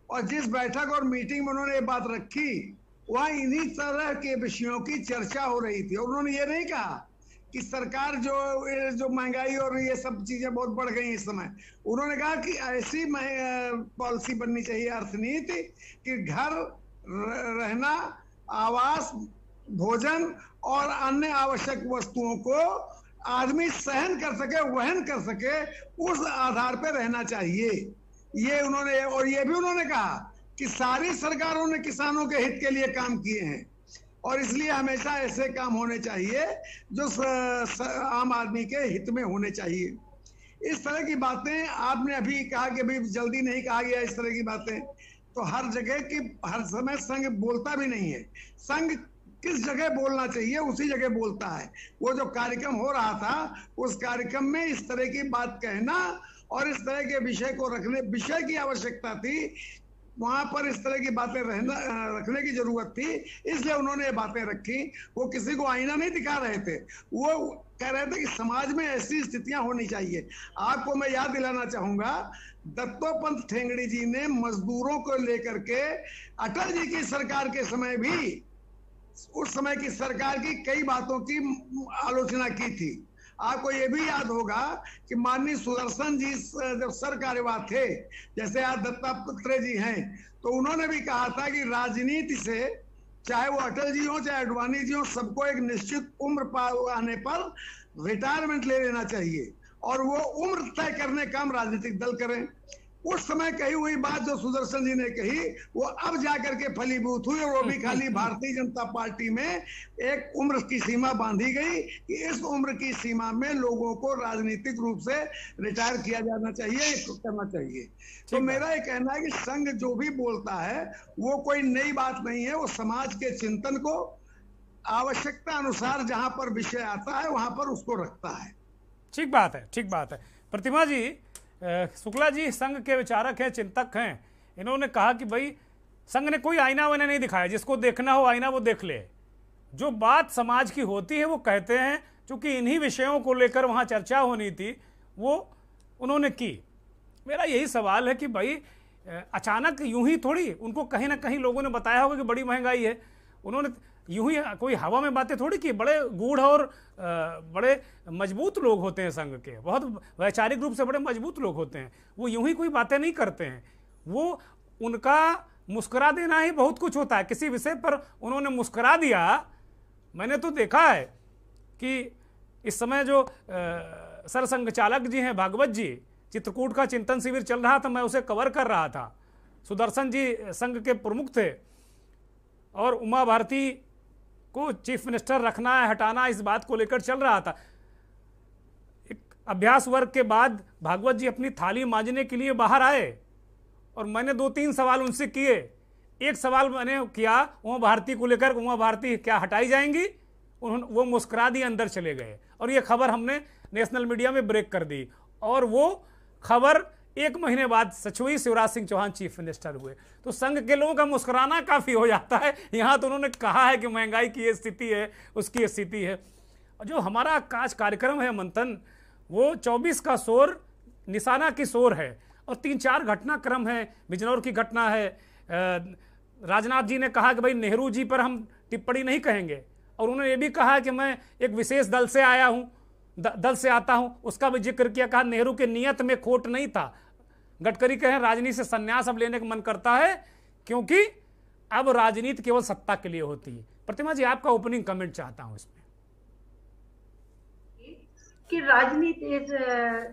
और जिस बैठक और मीटिंग में उन्होंने ये बात रखी वहां इन्हीं तरह के विषयों की चर्चा हो रही थी। और उन्होंने ये नहीं कहा कि सरकार जो महंगाई और ये सब चीजें बहुत बढ़ गई इस समय। उन्होंने कहा कि ऐसी पॉलिसी बननी चाहिए, अर्थनीति, कि घर रहना, आवास, भोजन और अन्य आवश्यक वस्तुओं को आदमी सहन कर सके, वहन कर सके, उस आधार पर रहना चाहिए। ये उन्होंने, और ये भी उन्होंने कहा कि सारी सरकारों ने किसानों के हित के लिए काम किए हैं, और इसलिए हमेशा ऐसे काम होने चाहिए जो आम आदमी के हित में होने चाहिए। इस तरह की बातें आपने अभी कहा कि भाई जल्दी नहीं कहा गया इस तरह की बातें, तो हर जगह की हर समय संघ बोलता भी नहीं है। संघ किस जगह बोलना चाहिए उसी जगह बोलता है। वो जो कार्यक्रम हो रहा था उस कार्यक्रम में इस तरह की बात कहना और इस तरह के विषय को रखने, विषय की आवश्यकता थी वहां पर इस तरह की बातें रखने की जरूरत थी, इसलिए उन्होंने ये बातें रखी। वो किसी को आईना नहीं दिखा रहे थे, वो कह रहे थे कि समाज में ऐसी स्थितियां होनी चाहिए। आपको मैं याद दिलाना चाहूंगा, दत्तोपंत ठेंगड़ी जी ने मजदूरों को लेकर के अटल जी की सरकार के समय भी उस समय की सरकार की कई बातों की आलोचना की थी। आपको ये भी याद होगा कि माननीय सुदर्शन जी जब सर कार्यवाह थे, जैसे आज दत्तात्रेय जी हैं, तो उन्होंने भी कहा था कि राजनीति से, चाहे वो अटल जी हो चाहे अडवाणी जी हो, सबको एक निश्चित उम्र आने पर रिटायरमेंट ले लेना चाहिए और वो उम्र तय करने का हम राजनीतिक दल करें। उस समय कही हुई बात जो सुदर्शन जी ने कही, वो अब जाकर के फलीभूत हुई, और वो भी खाली भारतीय जनता पार्टी में एक उम्र की सीमा बांधी गई कि इस उम्र की सीमा में लोगों को राजनीतिक रूप से रिटायर किया जाना चाहिए, करना चाहिए। तो मेरा ये कहना है कि संघ जो भी बोलता है वो कोई नई बात नहीं है, वो समाज के चिंतन को आवश्यकता अनुसार जहां पर विषय आता है वहां पर उसको रखता है। ठीक बात है, ठीक बात है। प्रतिमा जी, शुक्ला जी संघ के विचारक हैं, चिंतक हैं, इन्होंने कहा कि भाई संघ ने कोई आईना वाईना नहीं दिखाया, जिसको देखना हो आईना वो देख ले, जो बात समाज की होती है वो कहते हैं। क्योंकि इन्हीं विषयों को लेकर वहाँ चर्चा होनी थी, वो उन्होंने की। मेरा यही सवाल है कि भाई अचानक यूं ही थोड़ी, उनको कहीं ना कहीं लोगों ने बताया होगा कि बड़ी महंगाई है, उन्होंने यूं ही कोई हवा में बातें थोड़ी की। बड़े गूढ़ और बड़े मजबूत लोग होते हैं संघ के, बहुत वैचारिक रूप से बड़े मजबूत लोग होते हैं, वो यूं ही कोई बातें नहीं करते हैं। वो उनका मुस्कुरा देना ही बहुत कुछ होता है। किसी विषय पर उन्होंने मुस्कुरा दिया, मैंने तो देखा है कि इस समय जो सरसंघ चालक जी हैं भागवत जी, चित्रकूट का चिंतन शिविर चल रहा था, मैं उसे कवर कर रहा था। सुदर्शन जी संघ के प्रमुख थे और उमा भारती को चीफ मिनिस्टर रखना है हटाना, इस बात को लेकर चल रहा था। एक अभ्यास वर्ग के बाद भागवत जी अपनी थाली मांजने के लिए बाहर आए और मैंने 2-3 सवाल उनसे किए। एक सवाल मैंने किया उमा भारती को लेकर, उमा भारती क्या हटाई जाएंगी, उन्होंने वो मुस्कुरा दिए, अंदर चले गए और ये खबर हमने नेशनल मीडिया में ब्रेक कर दी। और वो खबर 1 महीने बाद सच हुई, शिवराज सिंह चौहान चीफ मिनिस्टर हुए। तो संघ के लोगों का मुस्कुराना काफ़ी हो जाता है। यहाँ तो उन्होंने कहा है कि महंगाई की ये स्थिति है, उसकी स्थिति है। और जो हमारा आज कार्यक्रम है मंथन, वो 24 का शोर निशाना की शोर है और 3-4 घटनाक्रम है। बिजनौर की घटना है, राजनाथ जी ने कहा कि भाई नेहरू जी पर हम टिप्पणी नहीं कहेंगे, और उन्होंने ये भी कहा कि मैं एक विशेष दल से आया हूँ, दल से आता हूँ, उसका भी जिक्र किया, कहा नेहरू के नियत में खोट नहीं था। गडकरी कहें राजनीति से संन्यास अब लेने का मन करता है क्योंकि अब राजनीति केवल सत्ता के लिए होती है। प्रतिमा जी, आपका ओपनिंग कमेंट चाहता हूं इसमें कि राजनीति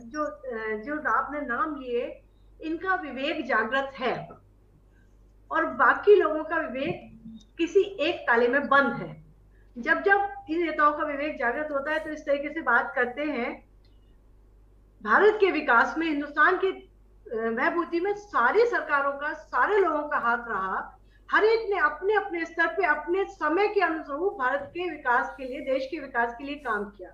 जो आपने नाम लिए, इनका विवेक जागृत है और बाकी लोगों का विवेक किसी एक ताले में बंद है। जब जब इन नेताओं का विवेक जागृत होता है तो इस तरीके से बात करते हैं। भारत के विकास में, हिंदुस्तान की महबूदी में सारी सरकारों का, सारे लोगों का हाथ रहा। हर एक ने अपने अपने स्तर पे, अपने समय के अनुरूप भारत के विकास के लिए, देश के विकास के लिए काम किया।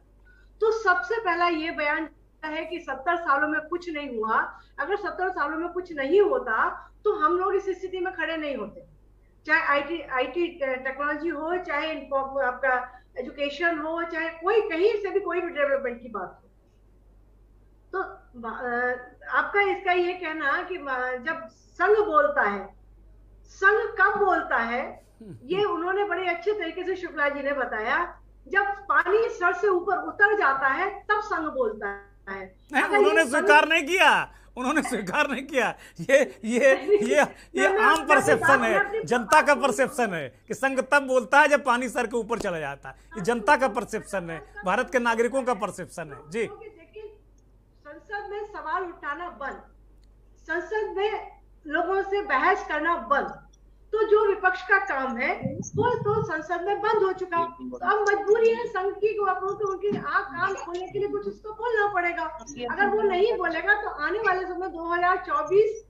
तो सबसे पहला ये बयान है कि 70 सालों में कुछ नहीं हुआ। अगर 70 सालों में कुछ नहीं होता तो हम लोग इस स्थिति में खड़े नहीं होते। चाहे आईटी टेक्नोलॉजी हो, चाहे आपका एजुकेशन हो, चाहे कोई कहीं से भी कोई भी डेवलपमेंट की बात हो। तो आपका इसका ये कहना कि जब संघ बोलता है, संघ कब बोलता है, ये उन्होंने बड़े अच्छे तरीके से शुक्ला जी ने बताया। जब पानी सर से ऊपर उतर जाता है तब संघ बोलता है। उन्होंने स्वीकार नहीं किया, उन्होंने स्वीकार नहीं किया। ये आम परसेप्शन है, जनता का परसेप्शन है कि संघ तब बोलता है जब पानी सर के ऊपर चला जाता है। ये जनता का परसेप्शन है, भारत के नागरिकों का परसेप्शन है। जी, संसद में सवाल उठाना बंद, संसद में लोगों से बहस करना बंद, तो जो विपक्ष का काम है वो तो संसद में बंद हो चुका। तो अब मजबूरी है संघ की को तो उनकी आँख कान खोलने के लिए कुछ उसको बोलना पड़ेगा। अगर वो नहीं बोलेगा तो आने वाले समय 2024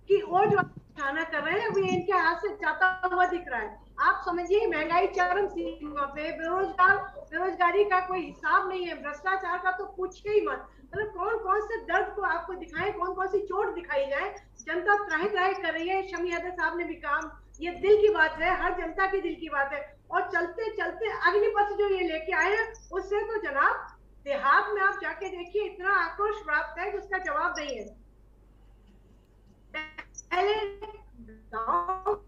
की ओर जो खाना कर रहे हैं अभी इनके हाथ से जाता हुआ दिख रहा है। आप समझिए, महंगाई चरम सीमा पे, बेरोजगार बेरोजगारी का कोई हिसाब नहीं है, भ्रष्टाचार का तो पूछिए ही मत। मतलब कौन कौन से दर्द को आपको दिखाएं, कौन कौन सी चोट दिखाई जाए। जनता त्राहि त्राहि कर रही है। शमी यादव साहब ने भी काम, ये दिल की बात है, हर जनता की दिल की बात है। और चलते चलते अग्निपथ जो ये लेके आए हैं, उससे तो जनाब देहात में आप जाके देखिए, इतना आक्रोश प्राप्त है कि उसका जवाब नहीं है। पहले गांव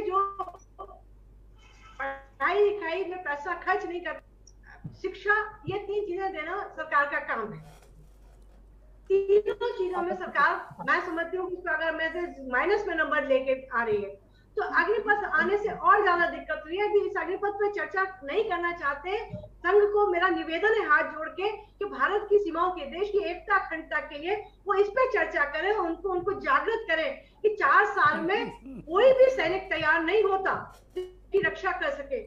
जो पढ़ाई लिखाई में पैसा खर्च नहीं कर, शिक्षा, ये 3 चीजें देना सरकार का काम है। तीनों चीजों में सरकार, मैं समझती हूँ कि अगर मैं माइनस में नंबर लेके आ रही है, तो अग्निपथ आने से और ज्यादा दिक्कत हुई है। अभी इस अग्निपथ पे चर्चा नहीं करना चाहते। संघ को मेरा निवेदन है हाथ जोड़ के कि भारत की सीमाओं के, देश की एकता अखंडता के लिए वो इस पे चर्चा करें, उनको जागृत करें कि 4 साल में कोई भी सैनिक तैयार नहीं होता की रक्षा कर सके।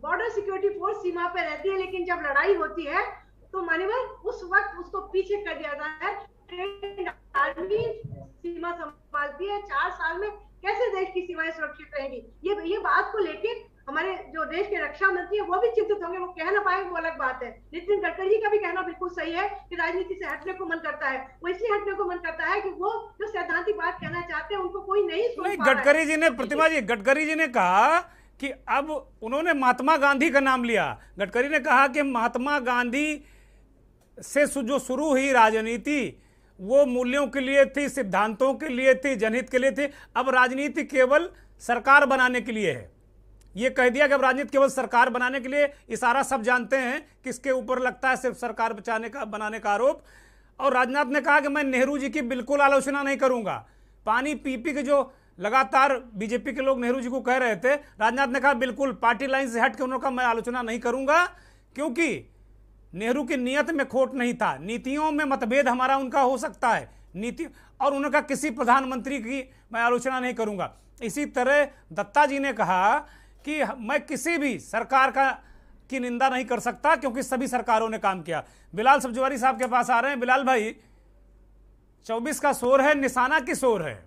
बॉर्डर सिक्योरिटी फोर्स सीमा पे रहती है, लेकिन जब लड़ाई होती है तो मान्यवर उस वक्त उसको पीछे कर दिया जाता है। ट्रेंड आर्मी सीमा संभालती है। 4 साल में कैसे देश की सीमाएं सुरक्षित रहेंगी? ये बात को लेके हमारे जो देश के रक्षा मंत्री है वो भी चिंतित होंगे। वो कह ना पाए वो अलग बात है। नितिन गडकरी जी का भी कहना बिल्कुल सही है कि राजनीति से हटने को मन करता है। वो इसलिए हटने को मन करता है कि वो जो सैद्धांतिक बात कहना चाहते हैं उनको कोई नहीं सुन पा रहा है। गडकरी जी ने, प्रतिमा जी, गडकरी जी ने कहा कि अब उन्होंने महात्मा गांधी का नाम लिया। गडकरी ने कहा कि महात्मा गांधी से जो शुरू हुई राजनीति वो मूल्यों के लिए थी, सिद्धांतों के लिए थी, जनहित के लिए थी। अब राजनीति केवल सरकार बनाने के लिए है। ये कह दिया कि अब राजनीति केवल सरकार बनाने के लिए। इशारा सब जानते हैं किसके ऊपर लगता है, सिर्फ सरकार बनाने का आरोप। और राजनाथ ने कहा कि मैं नेहरू जी की बिल्कुल आलोचना नहीं करूंगा। पानी पी पी के जो लगातार बीजेपी के लोग नेहरू जी को कह रहे थे, राजनाथ ने कहा बिल्कुल पार्टी लाइन से हट के उन्होंने कहा मैं आलोचना नहीं करूंगा, क्योंकि नेहरू की नीयत में खोट नहीं था। नीतियों में मतभेद हमारा उनका हो सकता है, नीति, और उन्होंने कहा किसी प्रधानमंत्री की मैं आलोचना नहीं करूंगा। इसी तरह दत्ता जी ने कहा कि मैं किसी भी सरकार की निंदा नहीं कर सकता, क्योंकि सभी सरकारों ने काम किया। बिलाल सब्जवारी साहब के पास आ रहे हैं। बिलाल भाई, 24 का शोर है, निशाना की शोर है।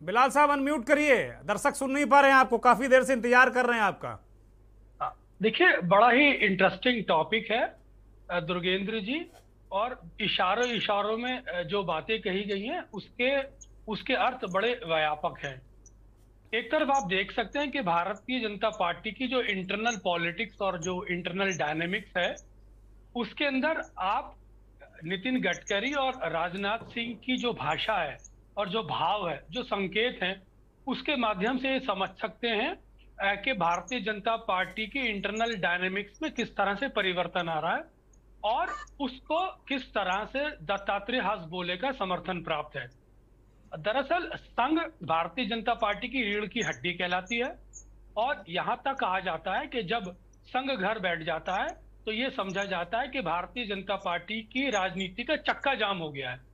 बिलाल साहब अनम्यूट करिए, दर्शक सुन नहीं पा रहे हैं आपको, काफी देर से इंतजार कर रहे हैं आपका। देखिए, बड़ा ही इंटरेस्टिंग टॉपिक है दुर्गेंद्र जी, और इशारों में जो बातें कही गई हैं उसके अर्थ बड़े व्यापक हैं। एक तरफ आप देख सकते हैं कि भारतीय जनता पार्टी की जो इंटरनल पॉलिटिक्स और जो इंटरनल डायनेमिक्स है, उसके अंदर आप नितिन गडकरी और राजनाथ सिंह की जो भाषा है और जो भाव है, जो संकेत हैं, उसके माध्यम से ये समझ सकते हैं कि भारतीय जनता पार्टी की इंटरनल डायनेमिक्स में किस तरह से परिवर्तन आ रहा है और उसको किस तरह से दत्तात्रेय हासबोले का समर्थन प्राप्त है। दरअसल संघ भारतीय जनता पार्टी की रीढ़ की हड्डी कहलाती है, और यहां तक कहा जाता है कि जब संघ घर बैठ जाता है तो ये समझा जाता है कि भारतीय जनता पार्टी की राजनीति का चक्का जाम हो गया है।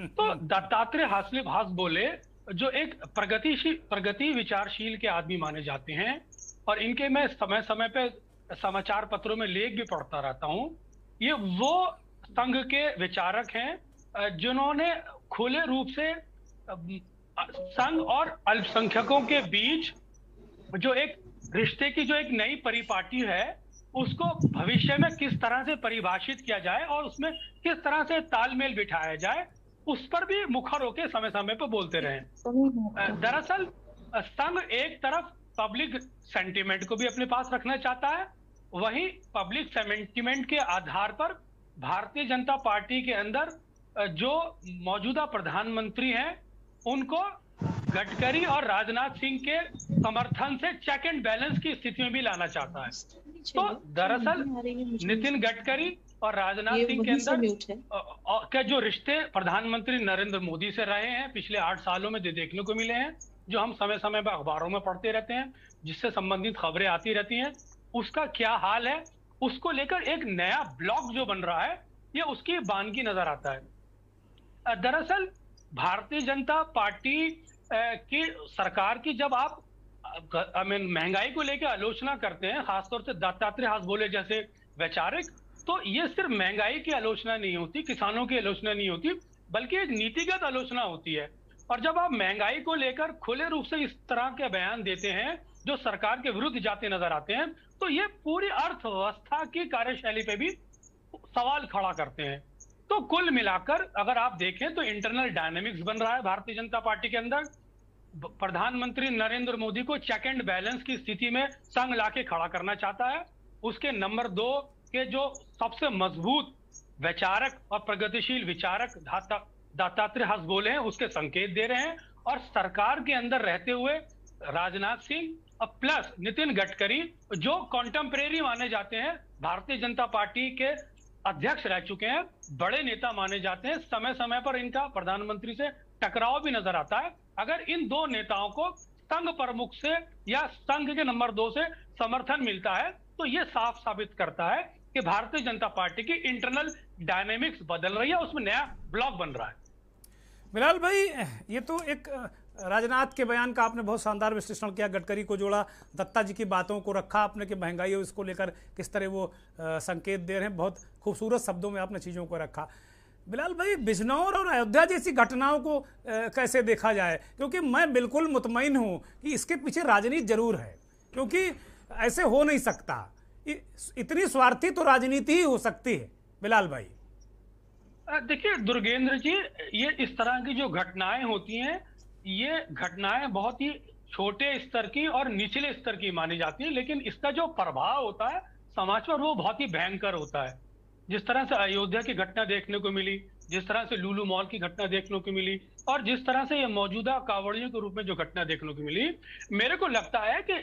तो दत्तात्रेय हासबोले जो एक प्रगति विचारशील के आदमी माने जाते हैं, और इनके मैं समय समय पे समाचार पत्रों में लेख भी पढ़ता रहता हूं। ये वो संघ के विचारक हैं जिन्होंने खुले रूप से संघ और अल्पसंख्यकों के बीच जो एक रिश्ते की जो एक नई परिपाटी है, उसको भविष्य में किस तरह से परिभाषित किया जाए और उसमें किस तरह से तालमेल बिठाया जाए, उस पर भी मुखर होकर समय समय पर बोलते रहे। दरअसल संघ एक तरफ पब्लिक सेंटिमेंट को भी अपने पास रखना चाहता है, वहीं पब्लिक सेंटिमेंट के आधार पर भारतीय जनता पार्टी के अंदर जो मौजूदा प्रधानमंत्री हैं उनको गडकरी और राजनाथ सिंह के समर्थन से चेक एंड बैलेंस की स्थिति में भी लाना चाहता है। तो दरअसल नितिन गडकरी और राजनाथ सिंह के अंदर के जो रिश्ते प्रधानमंत्री नरेंद्र मोदी से रहे हैं पिछले 8 सालों में देखने को मिले हैं, जो हम समय समय पर अखबारों में पढ़ते रहते हैं, जिससे संबंधित खबरें आती रहती हैं, उसका क्या हाल है, उसको लेकर एक नया ब्लॉक जो बन रहा है, ये उसकी बानगी नजर आता है। दरअसल भारतीय जनता पार्टी की सरकार की जब आप महंगाई को लेकर आलोचना करते हैं, खासतौर से दत्तात्रेय हासबोले जैसे वैचारिक, तो ये सिर्फ महंगाई की आलोचना नहीं होती, किसानों की आलोचना नहीं होती, बल्कि एक नीतिगत आलोचना होती है। और जब आप महंगाई को लेकर खुले रूप से इस तरह के बयान देते हैं जो सरकार के विरुद्ध जाते नजर आते हैं, तो ये पूरी अर्थव्यवस्था की कार्यशैली पे भी सवाल खड़ा करते हैं। तो कुल मिलाकर अगर आप देखें तो इंटरनल डायनेमिक्स बन रहा है भारतीय जनता पार्टी के अंदर। प्रधानमंत्री नरेंद्र मोदी को चेक एंड बैलेंस की स्थिति में संग लाके खड़ा करना चाहता है। उसके नंबर 2 के जो सबसे मजबूत वैचारक और प्रगतिशील विचारक दत्तात्रेय हसबोले हैं, उसके संकेत दे रहे हैं। और सरकार के अंदर रहते हुए राजनाथ सिंह और प्लस नितिन गडकरी, जो कॉन्टेम्परेरी माने जाते हैं, भारतीय जनता पार्टी के अध्यक्ष रह चुके हैं, बड़े नेता माने जाते हैं, समय समय पर इनका प्रधानमंत्री से टकराव भी नजर आता है। अगर इन 2 नेताओं को संघ प्रमुख से या संघ के नंबर 2 से समर्थन मिलता है, तो ये साफ साबित करता है कि भारतीय जनता पार्टी की इंटरनल डायनेमिक्स बदल रही है, उसमें नया ब्लॉक बन रहा है। बिलाल भाई, ये तो एक राजनाथ के बयान का आपने बहुत शानदार विश्लेषण किया, गडकरी को जोड़ा, दत्ता जी की बातों को रखा आपने कि महंगाई है इसको लेकर किस तरह वो संकेत दे रहे हैं, बहुत खूबसूरत शब्दों में आपने चीज़ों को रखा। बिलाल भाई, बिजनौर और अयोध्या जैसी घटनाओं को कैसे देखा जाए? क्योंकि मैं बिल्कुल मुतमईन हूँ कि इसके पीछे राजनीति जरूर है, क्योंकि ऐसे हो नहीं सकता, इतनी स्वार्थी तो राजनीति ही हो सकती है। बिलाल भाई देखिए दुर्गेंद्र जी, ये इस तरह की जो घटनाएं होती हैं, ये घटनाएं बहुत ही छोटे स्तर की और निचले स्तर की मानी जाती है, लेकिन इसका जो प्रभाव होता है समाज पर वो बहुत ही भयंकर होता है। जिस तरह से अयोध्या की घटना देखने को मिली, जिस तरह से लुलु मॉल की घटना देखने को मिली, और जिस तरह से ये मौजूदा कांवड़ियों के रूप में जो घटना देखने को मिली, मेरे को लगता है कि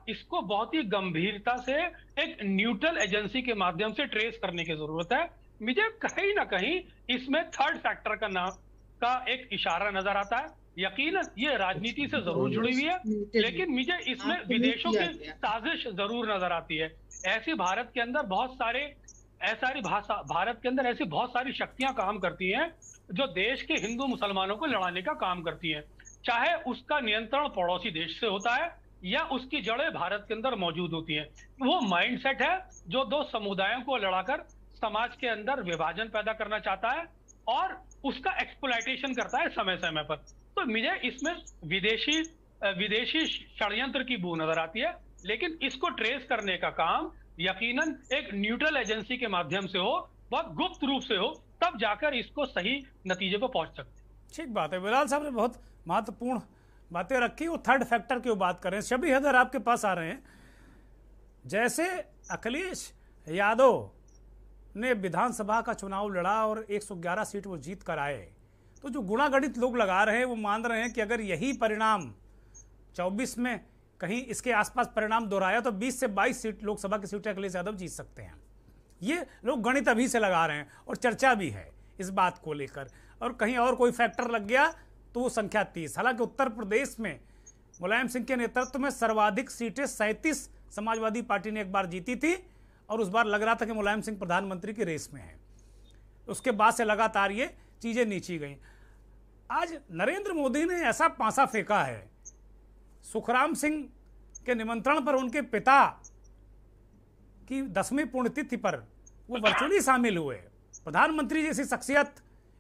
इसको बहुत ही गंभीरता से एक न्यूट्रल एजेंसी के माध्यम से ट्रेस करने की जरूरत है। मुझे कहीं ना कहीं इसमें थर्ड फैक्टर का एक इशारा नजर आता है। यकीनन ये राजनीति से जरूर जुड़ी हुई है, लेकिन मुझे इसमें विदेशों की साजिश जरूर नजर आती है। भारत के अंदर ऐसी बहुत सारी शक्तियां काम करती हैं जो देश के हिंदू मुसलमानों को लड़ाने का काम करती हैं, चाहे उसका नियंत्रण पड़ोसी देश से होता है या उसकी जड़ें भारत के अंदर मौजूद होती हैं। वो माइंडसेट है जो 2 समुदायों को लड़ाकर समाज के अंदर विभाजन पैदा करना चाहता है और उसका एक्सप्लॉयटेशन करता है समय समय पर। तो मुझे इसमें विदेशी षड्यंत्र की बू नजर आती है, लेकिन इसको ट्रेस करने का काम यकीनन एक न्यूट्रल एजेंसी के माध्यम से हो, बहुत गुप्त रूप से हो, तब जाकर इसको सही नतीजे पर पहुंच सकते। ठीक बात है, बिलाल साहब ने बहुत महत्वपूर्ण बातें रखी। वो थर्ड फैक्टर की बात करें, शबी हैदर आपके पास आ रहे हैं। जैसे अखिलेश यादव ने विधानसभा का चुनाव लड़ा और 111 सीट वो जीत कर आए, तो जो गुणागणित लोग लगा रहे हैं वो मान रहे हैं कि अगर यही परिणाम 24 में कहीं इसके आसपास परिणाम दोहराया तो 20 से 22 सीट लोकसभा की सीटें अखिलेश यादव जीत सकते हैं। ये लोग गणित अभी से लगा रहे हैं और चर्चा भी है इस बात को लेकर, और कहीं और कोई फैक्टर लग गया तो वो संख्या 30। हालांकि उत्तर प्रदेश में मुलायम सिंह के नेतृत्व में सर्वाधिक सीटें 37 समाजवादी पार्टी ने एक बार जीती थी, और उस बार लग रहा था कि मुलायम सिंह प्रधानमंत्री की रेस में है। उसके बाद से लगातार ये चीजें नीची गई। आज नरेंद्र मोदी ने ऐसा पांसा फेंका है, सुखराम सिंह के निमंत्रण पर उनके पिता की 10वीं पुण्यतिथि पर वो वर्चुअली शामिल हुए। प्रधानमंत्री जैसी शख्सियत,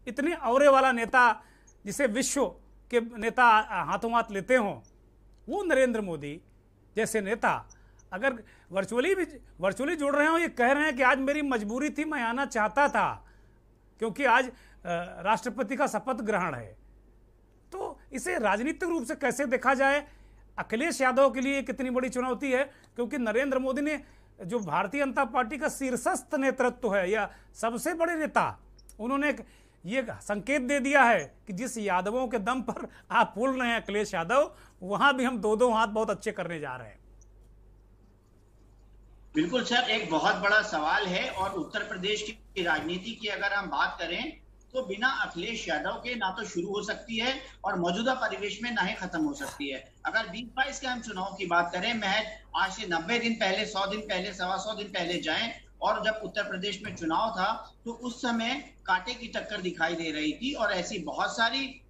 इतने औरे वाला नेता जिसे विश्व के नेता हाथों हाथ लेते हों, वो नरेंद्र मोदी जैसे नेता अगर वर्चुअली जुड़ रहे हो, ये कह रहे हैं कि आज मेरी मजबूरी थी, मैं आना चाहता था क्योंकि आज राष्ट्रपति का शपथ ग्रहण है, तो इसे राजनीतिक रूप से कैसे देखा जाए? अखिलेश यादव के लिए कितनी बड़ी चुनौती है, क्योंकि नरेंद्र मोदी ने जो भारतीय जनता पार्टी का शीर्षस्थ नेतृत्व है या सबसे बड़े नेता, उन्होंने ये संकेत दे दिया है कि जिस यादवों के दम पर आप बोल रहे हैं अखिलेश यादव, वहां भी हम 2-2 हाथ बहुत अच्छे करने जा रहे हैं। बिल्कुल सर, एक बहुत बड़ा सवाल है। और उत्तर प्रदेश की राजनीति की अगर हम बात करें तो बिना अखिलेश यादव के ना तो शुरू हो सकती है और मौजूदा परिवेश में ना ही खत्म हो सकती है। अगर 2022 के हम चुनाव की बात करें, महज आज से 90 दिन पहले, 100 दिन पहले, 125 दिन पहले जाएं, और जब उत्तर प्रदेश में चुनाव था तो उस समय कांटे की टक्कर दिखाई दे रही थी। और ऐसी बहुत सारी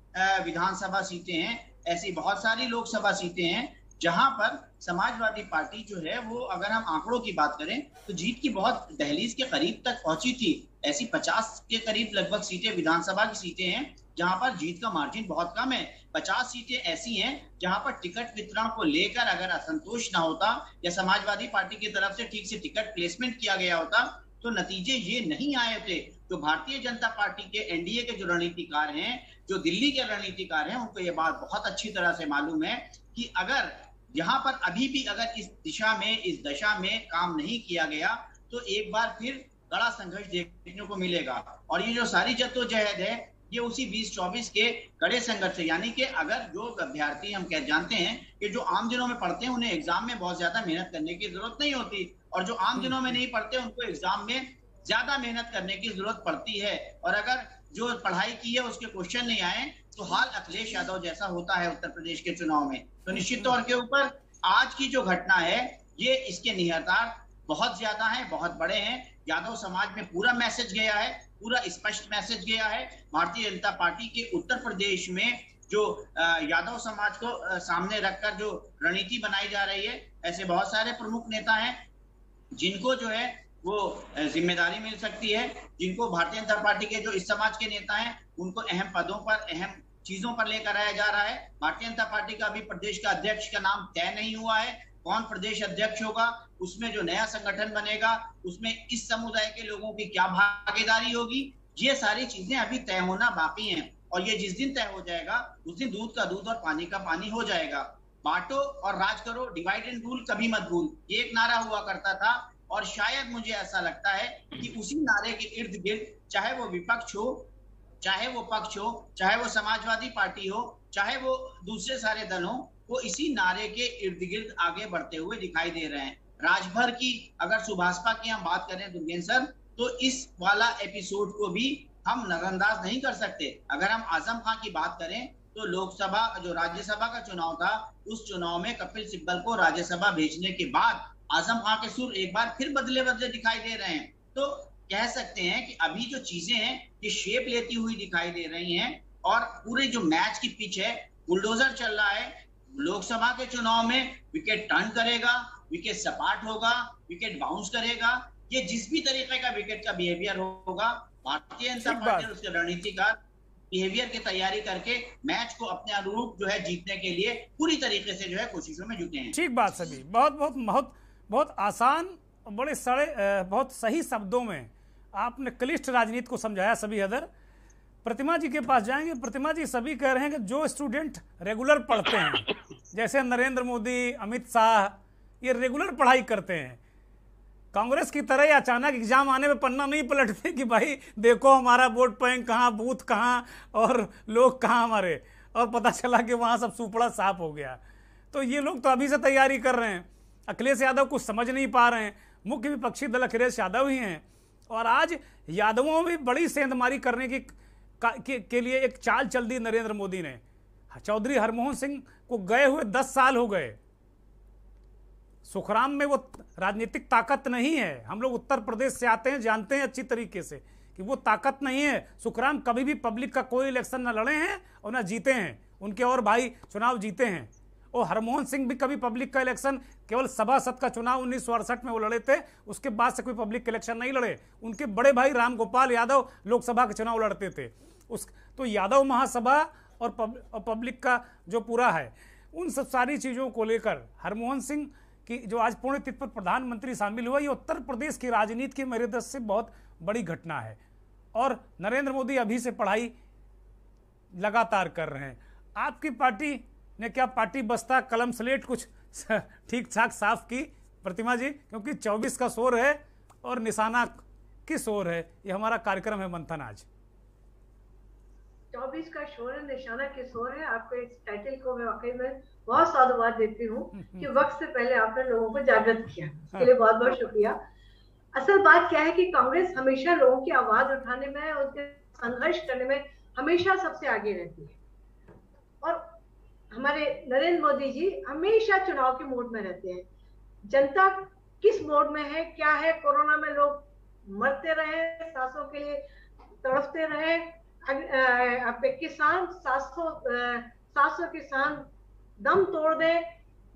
विधानसभा सीटें हैं, ऐसी बहुत सारी लोकसभा सीटें हैं जहां पर समाजवादी पार्टी जो है वो, अगर हम आंकड़ों की बात करें तो जीत की बहुत दहलीज के करीब तक पहुंची थी। ऐसी 50 के करीब लगभग सीटें विधानसभा की सीटें हैं जहां पर जीत का मार्जिन बहुत कम है। 50 सीटें ऐसी हैं जहां पर टिकट वितरण को लेकर अगर असंतोष ना होता या समाजवादी पार्टी की तरफ से ठीक से टिकट प्लेसमेंट किया गया होता तो नतीजे ये नहीं आए थे। तो भारतीय जनता पार्टी के एनडीए के जो रणनीतिकार हैं, जो दिल्ली के रणनीतिकार हैं, उनको ये बात बहुत अच्छी तरह से मालूम है कि अगर यहाँ पर अभी भी अगर इस दिशा में, इस दशा में काम नहीं किया गया तो एक बार फिर बड़ा संघर्ष देखने को मिलेगा। और ये जो सारी जद्दोजहद है ये उसी 2024 के कड़े संघर्ष है। यानी कि अगर जो अभ्यर्थी, हम क्या जानते हैं कि जो आम दिनों में पढ़ते हैं उन्हें एग्जाम में बहुत ज्यादा मेहनत करने की जरूरत नहीं होती, और जो आम दिनों में नहीं पढ़ते उनको एग्जाम में ज्यादा मेहनत करने की जरूरत पड़ती है। और अगर जो पढ़ाई की है उसके क्वेश्चन नहीं आए तो हाल अखिलेश यादव जैसा होता है उत्तर प्रदेश के चुनाव में। तो निश्चित तौर के ऊपर आज की जो घटना है ये इसके निहितार्थ बहुत ज्यादा है, बहुत बड़े हैं। यादव समाज में पूरा मैसेज गया है, पूरा स्पष्ट मैसेज गया है। भारतीय जनता पार्टी के उत्तर प्रदेश में जो यादव समाज को सामने रखकर जो रणनीति बनाई जा रही है, ऐसे बहुत सारे प्रमुख नेता हैं जिनको जो है वो जिम्मेदारी मिल सकती है, जिनको भारतीय जनता पार्टी के जो इस समाज के नेता हैं उनको अहम पदों पर, अहम चीजों पर लेकर आया जा रहा है। भारतीय जनता पार्टी का अभी प्रदेश का अध्यक्ष का नाम तय नहीं हुआ है, कौन प्रदेश अध्यक्ष होगा, उसमें जो नया संगठन बनेगा उसमें इस समुदाय के लोगों की क्या भागीदारी होगी, ये सारी चीजें अभी तय होना बाकी हैं। और ये जिस दिन तय हो जाएगा उस दिन दूध का दूध और पानी का पानी हो जाएगा। बांटो और राज करो, डिवाइड एंड रूल कभी मत भूल, ये एक नारा हुआ करता था। और शायद मुझे ऐसा लगता है कि उसी नारे के इर्द गिर्द, चाहे वो विपक्ष हो, चाहे वो पक्ष हो, चाहे वो समाजवादी पार्टी हो, चाहे वो दूसरे सारे दल हो, वो इसी नारे के इर्द गिर्द आगे बढ़ते हुए दिखाई दे रहे हैं। राजभर की अगर सुभाषपा की हम बात करें दुर्गेन्द्र सर, तो इस वाला एपिसोड को भी हम नजरअंदाज नहीं कर सकते। अगर हम आजम खां की बात करें तो लोकसभा, जो राज्यसभा का चुनाव था, उस चुनाव में कपिल सिब्बल को राज्यसभा भेजने के बाद आजम खां के सुर एक बार फिर बदले बदले दिखाई दे रहे हैं। तो कह सकते हैं कि अभी जो चीजें हैं ये शेप लेती हुई दिखाई दे रही हैं और पूरे जो मैच की पिच है, बुलडोजर चल रहा है। लोकसभा के चुनाव में विकेट टर्न करेगा, विकेट सपाट होगा, विकेट बाउंस करेगा। ये जिस भी तरीके का विकेट का बिहेवियर होगा, भारतीय जनता पार्टी और उसके रणनीतिकार बिहेवियर की तैयारी करके मैच को अपने अनुरूप जो है जीतने के लिए पूरी तरीके से जो है कोशिशों में जुटे हैं। ठीक बात सभी, बहुत बहुत बहुत बहुत आसान, बड़े बहुत सही शब्दों में आपने क्लिष्ट राजनीति को समझाया सभी अदर। प्रतिमा जी के पास जाएंगे। प्रतिमा जी, सभी कह रहे हैं कि जो स्टूडेंट रेगुलर पढ़ते हैं, जैसे नरेंद्र मोदी, अमित शाह, ये रेगुलर पढ़ाई करते हैं, कांग्रेस की तरह ही अचानक एग्जाम आने में पन्ना नहीं पलटते कि भाई देखो हमारा वोट बैंक कहाँ, बूथ कहाँ और लोग कहाँ हमारे, और पता चला कि वहाँ सब सुपड़ा साफ हो गया। तो ये लोग तो अभी से तैयारी कर रहे हैं। अखिलेश यादव कुछ समझ नहीं पा रहे हैं, मुख्य विपक्षी दल अखिलेश यादव ही हैं, और आज यादवों में बड़ी सेंधमारी करने के लिए एक चाल चल दी नरेंद्र मोदी ने। चौधरी हरमोहन सिंह को गए हुए 10 साल हो गए। सुखराम में वो राजनीतिक ताकत नहीं है। हम लोग उत्तर प्रदेश से आते हैं, जानते हैं अच्छी तरीके से कि वो ताकत नहीं है। सुखराम कभी भी पब्लिक का कोई इलेक्शन ना लड़े हैं और ना जीते हैं, उनके और भाई चुनाव जीते हैं। और हरमोहन सिंह भी कभी पब्लिक का इलेक्शन, केवल सभासद का चुनाव 1968 में वो लड़े थे, उसके बाद से कोई पब्लिक इलेक्शन नहीं लड़े। उनके बड़े भाई राम गोपाल यादव लोकसभा के चुनाव लड़ते थे। तो यादव महासभा और पब्लिक का जो पूरा है, उन सब सारी चीज़ों को लेकर हरमोहन सिंह की जो आज पुण्यतिथि पर प्रधानमंत्री शामिल हुआ, ये उत्तर प्रदेश की राजनीति की मेरे दृष्टि से बहुत बड़ी घटना है। और नरेंद्र मोदी अभी से पढ़ाई लगातार कर रहे हैं। आपकी पार्टी ने क्या पार्टी बस्ता, कलम स्लेट कुछ ठीक ठाक साफ की प्रतिमा जी? क्योंकि 24 का शोर है और निशाना की शोर है। ये हमारा कार्यक्रम है मंथन आज। 24 का शोर है, निशाना के शोर है। आपको इस टाइटल को मैं वाकई में बहुत साधुवाद देती हूँ कि वक्त से पहले आपने लोगों को जागृत किया, इसके लिए बहुत बहुत शुक्रिया। असल बात क्या है कि कांग्रेस हमेशा लोगों की आवाज उठाने में, उनके संघर्ष करने में हमेशा सबसे आगे रहती है। और हमारे नरेंद्र मोदी जी हमेशा चुनाव के मोड में रहते हैं। जनता किस मोड में है, क्या है, कोरोना में लोग मरते रहे, सांसों के लिए तड़पते रहे, आपके किसान 700 किसान दम तोड़ दे,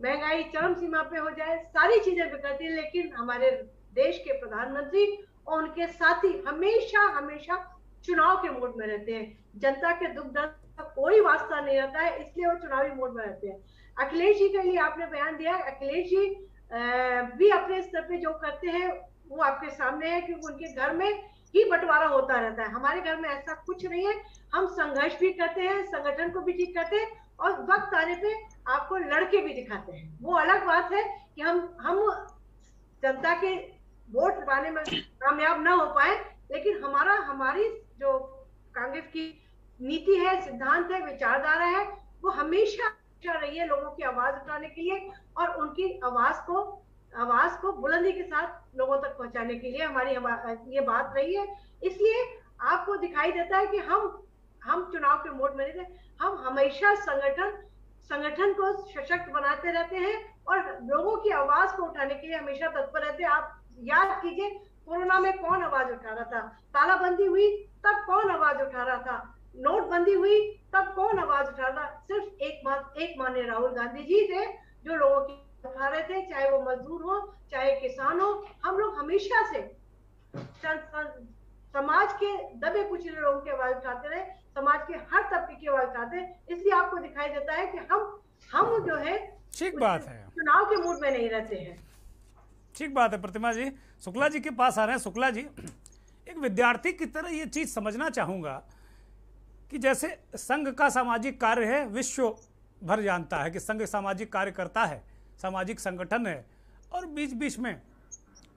महंगाई चरम सीमा पे हो जाए, सारी चीजें बिगड़ती है, लेकिन हमारे देश के प्रधानमंत्री और उनके साथी हमेशा हमेशा चुनाव के मोड में रहते हैं। जनता के दुख दर्द का कोई वास्ता नहीं रहता है, इसलिए वो चुनावी मोड में रहते हैं। अखिलेश जी के लिए आपने बयान दिया, अखिलेश जी भी अपने स्तर पे जो करते हैं वो आपके सामने है, क्योंकि उनके घर में ही बंटवारा होता रहता है। हमारे घर में ऐसा कुछ नहीं है, हम संघर्ष भी करते हैं, संगठन को भी ठीक करते हैं और वक्त आने पे आपको लड़के भी दिखाते हैं। वो अलग बात है कि हम जनता के वोट पाने में कामयाब ना हो पाए, लेकिन हमारी जो कांग्रेस की नीति है, सिद्धांत है, विचारधारा है, वो हमेशा रही है लोगों की आवाज उठाने के लिए और उनकी आवाज को बुलंदी के साथ लोगों तक पहुंचाने के लिए हमारी ये बात रही है। इसलिए आपको दिखाई देता है कि हम चुनाव के मोड में नहीं थे, हम हमेशा संगठन को सशक्त बनाते रहते हैं और लोगों की आवाज को उठाने के लिए हमेशा तत्पर रहते हैं। आप याद कीजिए, कोरोना में कौन आवाज उठा रहा था, तालाबंदी हुई तब कौन आवाज उठा रहा था, नोटबंदी हुई तब कौन आवाज उठा रहा था, सिर्फ एक माननीय राहुल गांधी जी थे जो लोगों की उठा रहे थे, चाहे वो मजदूर हो चाहे किसान हो। हम लोग हमेशा से समाज के दबे कुचले लोगों की आवाज उठाते रहे, समाज के हर तबके की आवाज उठाते हैं। इसलिए आपको दिखाई देता है कि हम जो है ठीक बात है, चुनाव के मूड में नहीं रहते हैं। ठीक बात है। प्रतिमा जी, शुक्ला जी के पास आ रहे हैं। शुक्ला जी, एक विद्यार्थी की तरह ये चीज समझना चाहूंगा कि जैसे संघ का सामाजिक कार्य है, विश्व भर जानता है कि संघ सामाजिक कार्य करता है, सामाजिक संगठन है, और बीच बीच में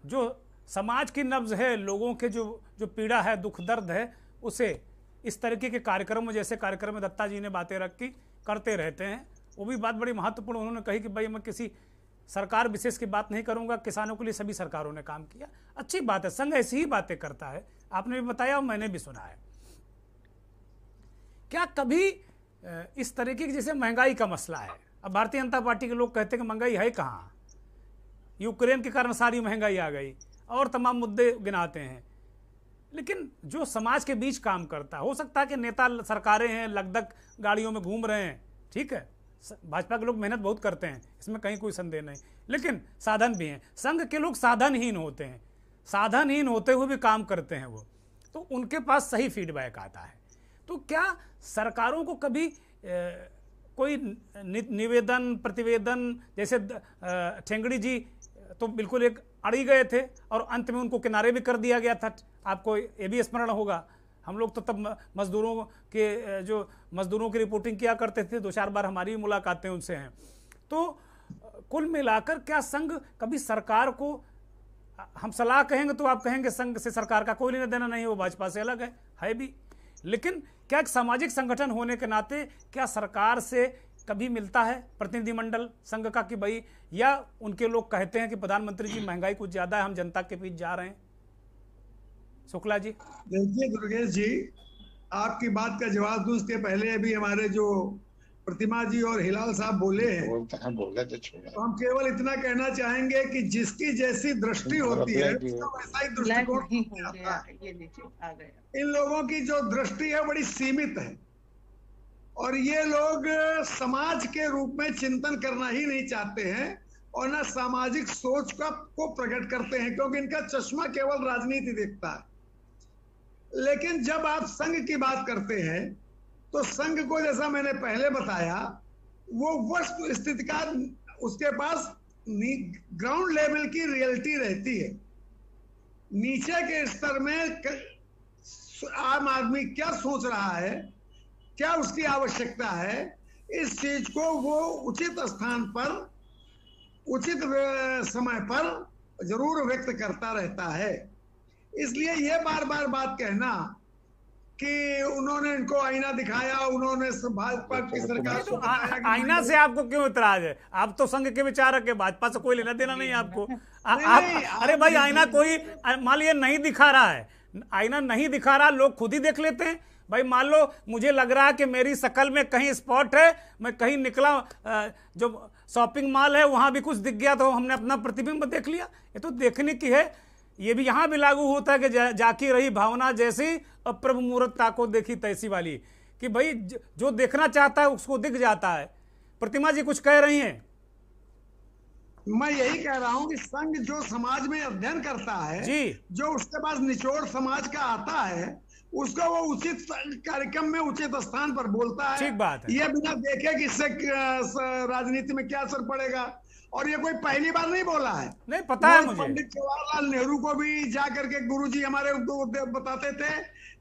जो समाज की नब्ज है, लोगों के जो पीड़ा है, दुख दर्द है, उसे इस तरीके के कार्यक्रमों जैसे कार्यक्रम में दत्ता जी ने बातें रखी करते रहते हैं। वो भी बात बड़ी महत्वपूर्ण उन्होंने कही कि भाई मैं किसी सरकार विशेष की बात नहीं करूंगा, किसानों के लिए सभी सरकारों ने काम किया। अच्छी बात है, संघ ऐसी ही बातें करता है, आपने भी बताया और मैंने भी सुना है। क्या कभी इस तरीके की, जैसे महंगाई का मसला है, अब भारतीय जनता पार्टी के लोग कहते हैं कि महंगाई है कहाँ, यूक्रेन के कारण सारी महंगाई आ गई और तमाम मुद्दे गिनाते हैं, लेकिन जो समाज के बीच काम करता है, हो सकता है कि नेता सरकारें हैं, लगदक गाड़ियों में घूम रहे हैं, ठीक है, भाजपा के लोग मेहनत बहुत करते हैं, इसमें कहीं कोई संदेह नहीं, लेकिन साधन भी हैं। संघ के लोग साधनहीन होते हैं, साधनहीन होते हुए भी काम करते हैं वो, तो उनके पास सही फीडबैक आता है। तो क्या सरकारों को कभी कोई निवेदन प्रतिवेदन, जैसे ठेंगड़ी जी तो बिल्कुल एक अड़ी गए थे और अंत में उनको किनारे भी कर दिया गया था, आपको ये भी स्मरण होगा। हम लोग तो तब मजदूरों की रिपोर्टिंग किया करते थे, 2-4 बार हमारी भी मुलाकातें उनसे हैं। तो कुल मिलाकर क्या संघ कभी सरकार को, हम सलाह कहेंगे तो आप कहेंगे संघ से सरकार का कोई लेना देना नहीं है, वो भाजपा से अलग है भी, लेकिन क्या एक सामाजिक संगठन होने के नाते क्या सरकार से कभी मिलता है प्रतिनिधिमंडल संघ का कि भाई, या उनके लोग कहते हैं कि प्रधानमंत्री जी महंगाई कुछ ज्यादा है, हम जनता के बीच जा रहे हैं? शुक्ला जी। देखिए दुर्गेश जी, आपकी बात का जवाब दूं उसके पहले अभी हमारे जो प्रतिमा जी और हिलाल साहब बोले हैं, तो हम केवल इतना कहना चाहेंगे कि जिसकी जैसी दृष्टि होती है उसका वैसा ही दृष्टिकोण आता है। इन लोगों की जो दृष्टि है बड़ी सीमित है और ये लोग समाज के रूप में चिंतन करना ही नहीं चाहते हैं और ना सामाजिक सोच को प्रकट करते हैं, क्योंकि इनका चश्मा केवल राजनीति देखता है। लेकिन जब आप संघ की बात करते हैं तो संघ को, जैसा मैंने पहले बताया, वो वस्तु स्थिति का उसके पास ग्राउंड लेवल की रियलिटी रहती है। नीचे के स्तर में आम आदमी क्या सोच रहा है, क्या उसकी आवश्यकता है, इस चीज को वो उचित स्थान पर उचित समय पर जरूर व्यक्त करता रहता है। इसलिए ये बार बार बात कहना कि उन्होंने इनको आईना दिखाया, उन्होंने भाजपा की सरकार को आईना से आपको क्यों इतराज है? आप तो संघ के विचारक है, भाजपा से कोई लेना देना नहीं आपको। अरे भाई, आईना कोई मान लिया नहीं दिखा रहा है, आईना नहीं दिखा रहा, लोग खुद ही देख लेते हैं। भाई मान लो मुझे लग रहा है कि मेरी शकल में कहीं स्पॉट है, मैं कहीं निकला, जो शॉपिंग मॉल है वहां भी कुछ दिख गया तो हमने अपना प्रतिबिंब देख लिया। ये तो देखने की है, ये भी यहां भी लागू होता है कि जाकी रही भावना जैसी अब प्रभु मूर्तता को देखी तैसी वाली, कि भाई जो देखना चाहता है उसको दिख जाता है। प्रतिमा जी कुछ कह रही हैं? मैं यही कह रहा हूं कि संघ जो समाज में अध्ययन करता है जी, जो उसके पास निचोड़ समाज का आता है, उसको वो उचित कार्यक्रम में उचित स्थान पर बोलता है। ठीक बात है। ये बिना देखे कि इससे राजनीति में क्या असर पड़ेगा। और ये कोई पहली बार नहीं बोला है, नहीं पता है मुझे। पंडित जवाहरलाल नेहरू को भी जा करके गुरुजी हमारे बताते थे,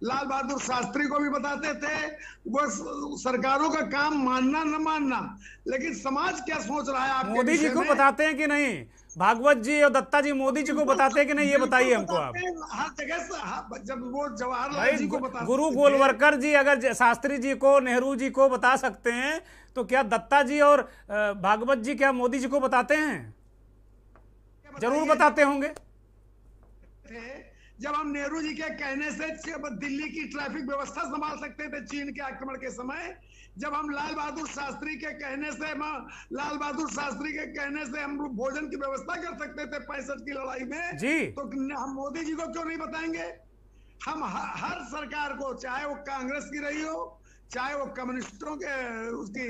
लाल बहादुर शास्त्री को भी बताते थे। वो सरकारों का काम मानना न मानना, लेकिन समाज क्या सोच रहा है आपके मोदी जी को बताते हैं कि नहीं? भागवत जी और दत्ता जी मोदी जी को बताते हैं कि नहीं, ये बताइए हमको आप। हर जगह से जब वो जवाहरलाल जी को बताते, गुरु गोलवलकर जी अगर शास्त्री जी को, नेहरू जी को बता सकते हैं, तो क्या दत्ता जी और भागवत जी क्या मोदी जी को बताते हैं? जरूर बताते होंगे। जब हम नेहरू जी के कहने से दिल्ली की ट्रैफिक व्यवस्था संभाल सकते थे चीन के आक्रमण के समय, जब हम लाल बहादुर शास्त्री के कहने से हम भोजन की व्यवस्था कर सकते थे 65 की लड़ाई में जी, तो हम मोदी जी को क्यों नहीं बताएंगे? हम हर सरकार को, चाहे वो कांग्रेस की रही हो, चाहे वो कम्युनिस्टों के उसकी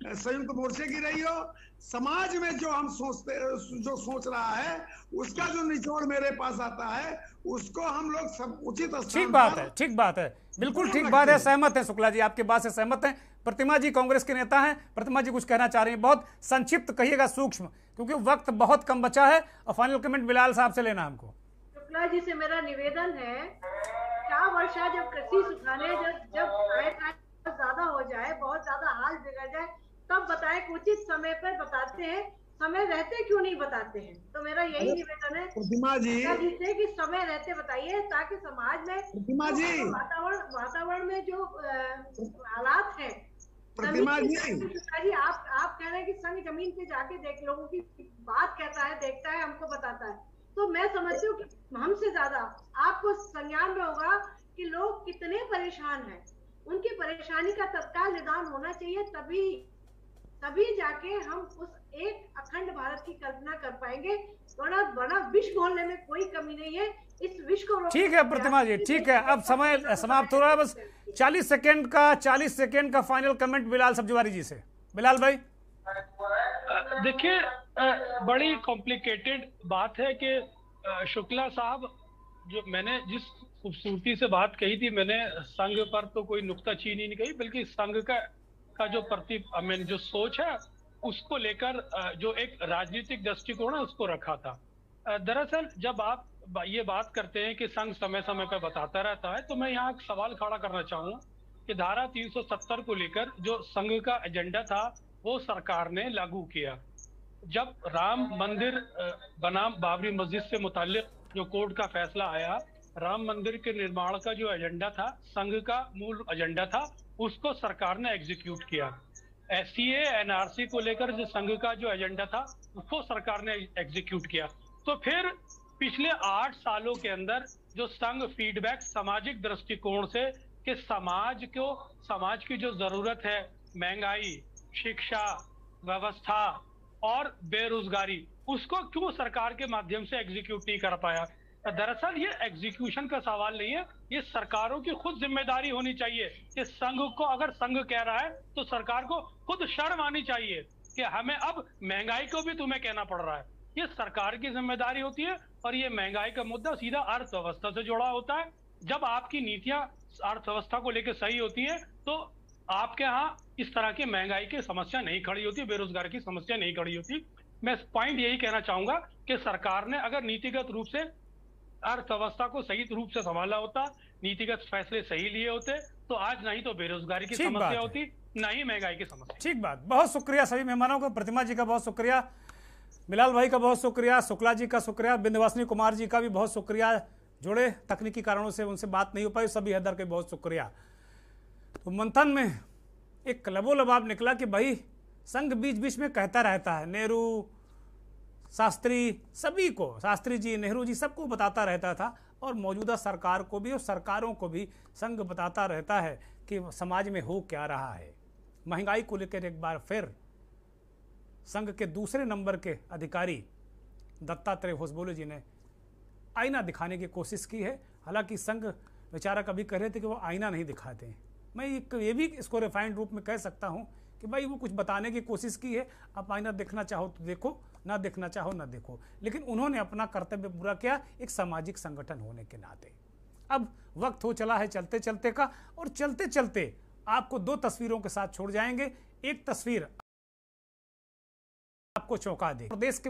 संयुक्त मोर्चे की रही हो, समाज में जो हम जो सोच रहा है उसका जो निचोड़ मेरे पास आता है, उसको हम लोग सब उचित ठीक बात है, ठीक बात है, बिल्कुल ठीक बात है। सहमत है शुक्ला जी, आपके बात से सहमत हैं। प्रतिमा जी कांग्रेस के नेता हैं, प्रतिमा जी कुछ कहना चाह रही हैं, बहुत संक्षिप्त कहिएगा, सूक्ष्म, क्योंकि वक्त बहुत कम बचा है और फाइनल कमेंट बिलाल साहब से लेना हमको। शुक्ला जी से मेरा निवेदन है, क्या वर्षा जब कृषि सुखाने जब बहुत ज्यादा हो जाए, बहुत ज्यादा हाल बिगड़ जाए, तब बताए, उचित समय पर बताते हैं, समय रहते क्यों नहीं बताते हैं? तो मेरा यही निवेदन है प्रतिमा जी से कि समय रहते बताइए, ताकि समाज में प्रतिमा जी वातावरण में जो हालात है, प्रतिमा जी आप कह रहे हैं कि संघ जमीन पे जाके देख, लोगों की बात कहता है, देखता है, हमको बताता है, तो मैं समझती हूँ कि हमसे ज्यादा आपको संज्ञान में होगा कि लोग कितने परेशान हैं। उनकी परेशानी का तत्काल निदान होना चाहिए, तभी जाके हम उस एक अखंड भारत की कल्पना कर पाएंगे। बड़ा विष घोलने में कोई कमी नहीं है, इस विष को ठीक है प्रतिमा जी, ठीक है। अब समय समाप्त हो रहा है, बस 40 सेकंड का फाइनल कमेंट बिलाल सब्जवारी जी से। बिलाल भाई देखिए, बड़ी कॉम्प्लिकेटेड बात है कि शुक्ला साहब, जो मैंने जिस खूबसूरती से बात कही थी, मैंने संघ पर तो कोई नुक्ताचीनी नहीं कही, बल्कि संघ का जो जो सोच है उसको लेकर जो एक राजनीतिक दृष्टिकोण है उसको रखा था। दरअसल जब आप ये बात करते हैं कि संघ समय समय पर बताता रहता है, तो मैं यहाँ एक सवाल खड़ा करना चाहूँगा कि धारा 370 को लेकर जो संघ का एजेंडा था वो सरकार ने लागू किया। जब राम मंदिर बनाम बाबरी मस्जिद से मुताल्लिक जो कोर्ट का फैसला आया, राम मंदिर के निर्माण का जो एजेंडा था, संघ का मूल एजेंडा था, उसको सरकार ने एग्जीक्यूट किया। SCA NRC को लेकर जो संघ का जो एजेंडा था उसको सरकार ने एग्जीक्यूट किया। तो फिर पिछले 8 सालों के अंदर जो संघ फीडबैक सामाजिक दृष्टिकोण से कि समाज की जो जरूरत है, महंगाई, शिक्षा व्यवस्था और बेरोजगारी, उसको क्यों सरकार के माध्यम से एग्जीक्यूट नहीं कर पाया? दरअसल ये एग्जीक्यूशन का सवाल नहीं है, ये सरकारों की खुद जिम्मेदारी होनी चाहिए कि संघ को, अगर संघ कह रहा है तो सरकार को खुद शर्म आनी चाहिए कि हमें अब महंगाई को भी तुम्हें कहना पड़ रहा है। ये सरकार की जिम्मेदारी होती है और ये महंगाई का मुद्दा सीधा अर्थव्यवस्था से जुड़ा होता है। जब आपकी नीतियां अर्थव्यवस्था को लेकर सही होती है तो आपके यहाँ इस तरह की महंगाई की समस्या नहीं खड़ी होती, बेरोजगार की समस्या नहीं खड़ी होती। मैं पॉइंट यही कहना चाहूंगा कि सरकार ने अगर नीतिगत रूप से अर्थव्यवस्था को सही रूप से संभाला होता, नीतिगत फैसले सही लिए होते, तो आज नहीं तो बेरोजगारी की समस्या होती, ना ही महंगाई की समस्या। ठीक बात, बहुत शुक्रिया सभी मेहमानों का, प्रतिमा जी का बहुत शुक्रिया, बिलाल भाई का बहुत शुक्रिया, शुक्ला जी का शुक्रिया, बिंदवासिनी कुमार जी का भी बहुत शुक्रिया, जुड़े तकनीकी कारणों से उनसे बात नहीं हो पाई, सभी हैदर के बहुत शुक्रिया। तो मंथन में एक लबोलबाब निकला कि भाई संघ बीच बीच में कहता रहता है, नेहरू, शास्त्री, सभी को, शास्त्री जी, नेहरू जी, सबको बताता रहता था और मौजूदा सरकार को भी और सरकारों को भी संघ बताता रहता है कि समाज में हो क्या रहा है। महंगाई को लेकर एक बार फिर संघ के दूसरे नंबर के अधिकारी दत्तात्रेय होसबोले जी ने आईना दिखाने की कोशिश की है। हालांकि संघ बेचारा कभी कह रहे थे कि वो आईना नहीं दिखाते हैं। मैं ये भी इसको रिफाइंड रूप में कह सकता हूँ कि भाई वो कुछ बताने की कोशिश की है, आप आईना देखना चाहो तो देखो, ना देखना चाहो ना देखो, लेकिन उन्होंने अपना कर्तव्य पूरा किया एक सामाजिक संगठन होने के नाते। अब वक्त हो चला है चलते चलते का, और चलते चलते आपको 2 तस्वीरों के साथ छोड़ जाएंगे। एक तस्वीर आपको चौंका दे। प्रदेश के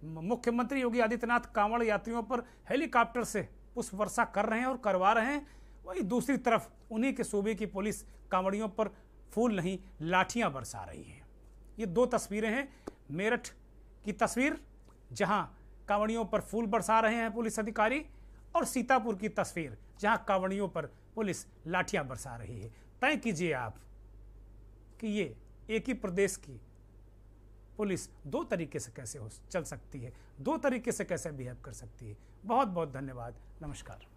मुख्यमंत्री योगी आदित्यनाथ कांवड़ यात्रियों पर हेलीकॉप्टर से पुष्प वर्षा कर रहे हैं और करवा रहे हैं। वही दूसरी तरफ उन्हीं के सूबे की पुलिस कांवड़ियों पर फूल नहीं लाठियां बरसा रही है। ये 2 तस्वीरें हैं। मेरठ की तस्वीर जहां कांवड़ियों पर फूल बरसा रहे हैं पुलिस अधिकारी, और सीतापुर की तस्वीर जहां कांवड़ियों पर पुलिस लाठियां बरसा रही है। तय कीजिए आप कि ये एक ही प्रदेश की पुलिस 2 तरीके से कैसे चल सकती है, 2 तरीके से कैसे बिहेव कर सकती है। बहुत बहुत धन्यवाद, नमस्कार।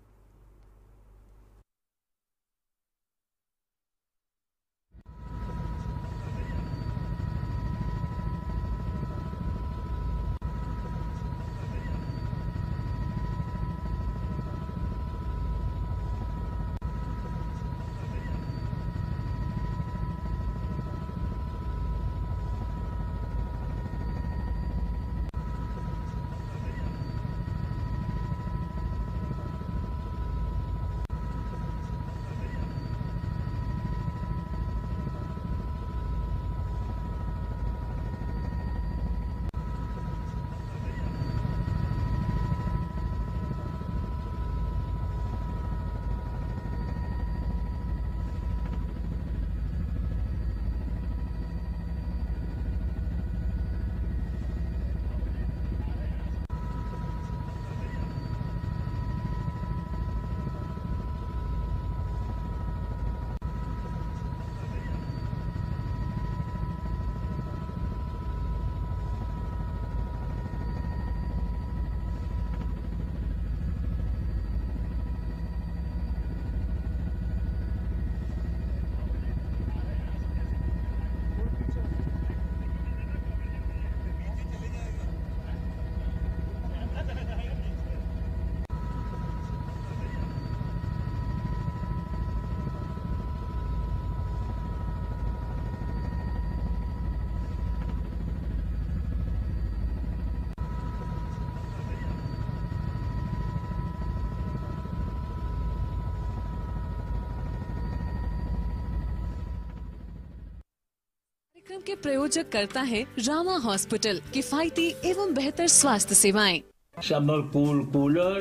कार्यक्रम के प्रायोजक करता है रामा हॉस्पिटल, किफायती एवं बेहतर स्वास्थ्य सेवाएं। समर कूलर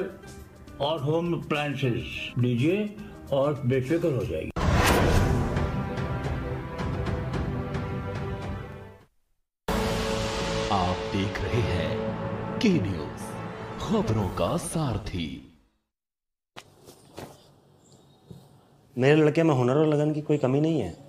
और होम अप्लायंसेस लीजिए और बेफिक्र हो जाएगी। आप देख रहे हैं के न्यूज, खबरों का सारथी। मेरे लड़के में हुनर और लगन की कोई कमी नहीं है।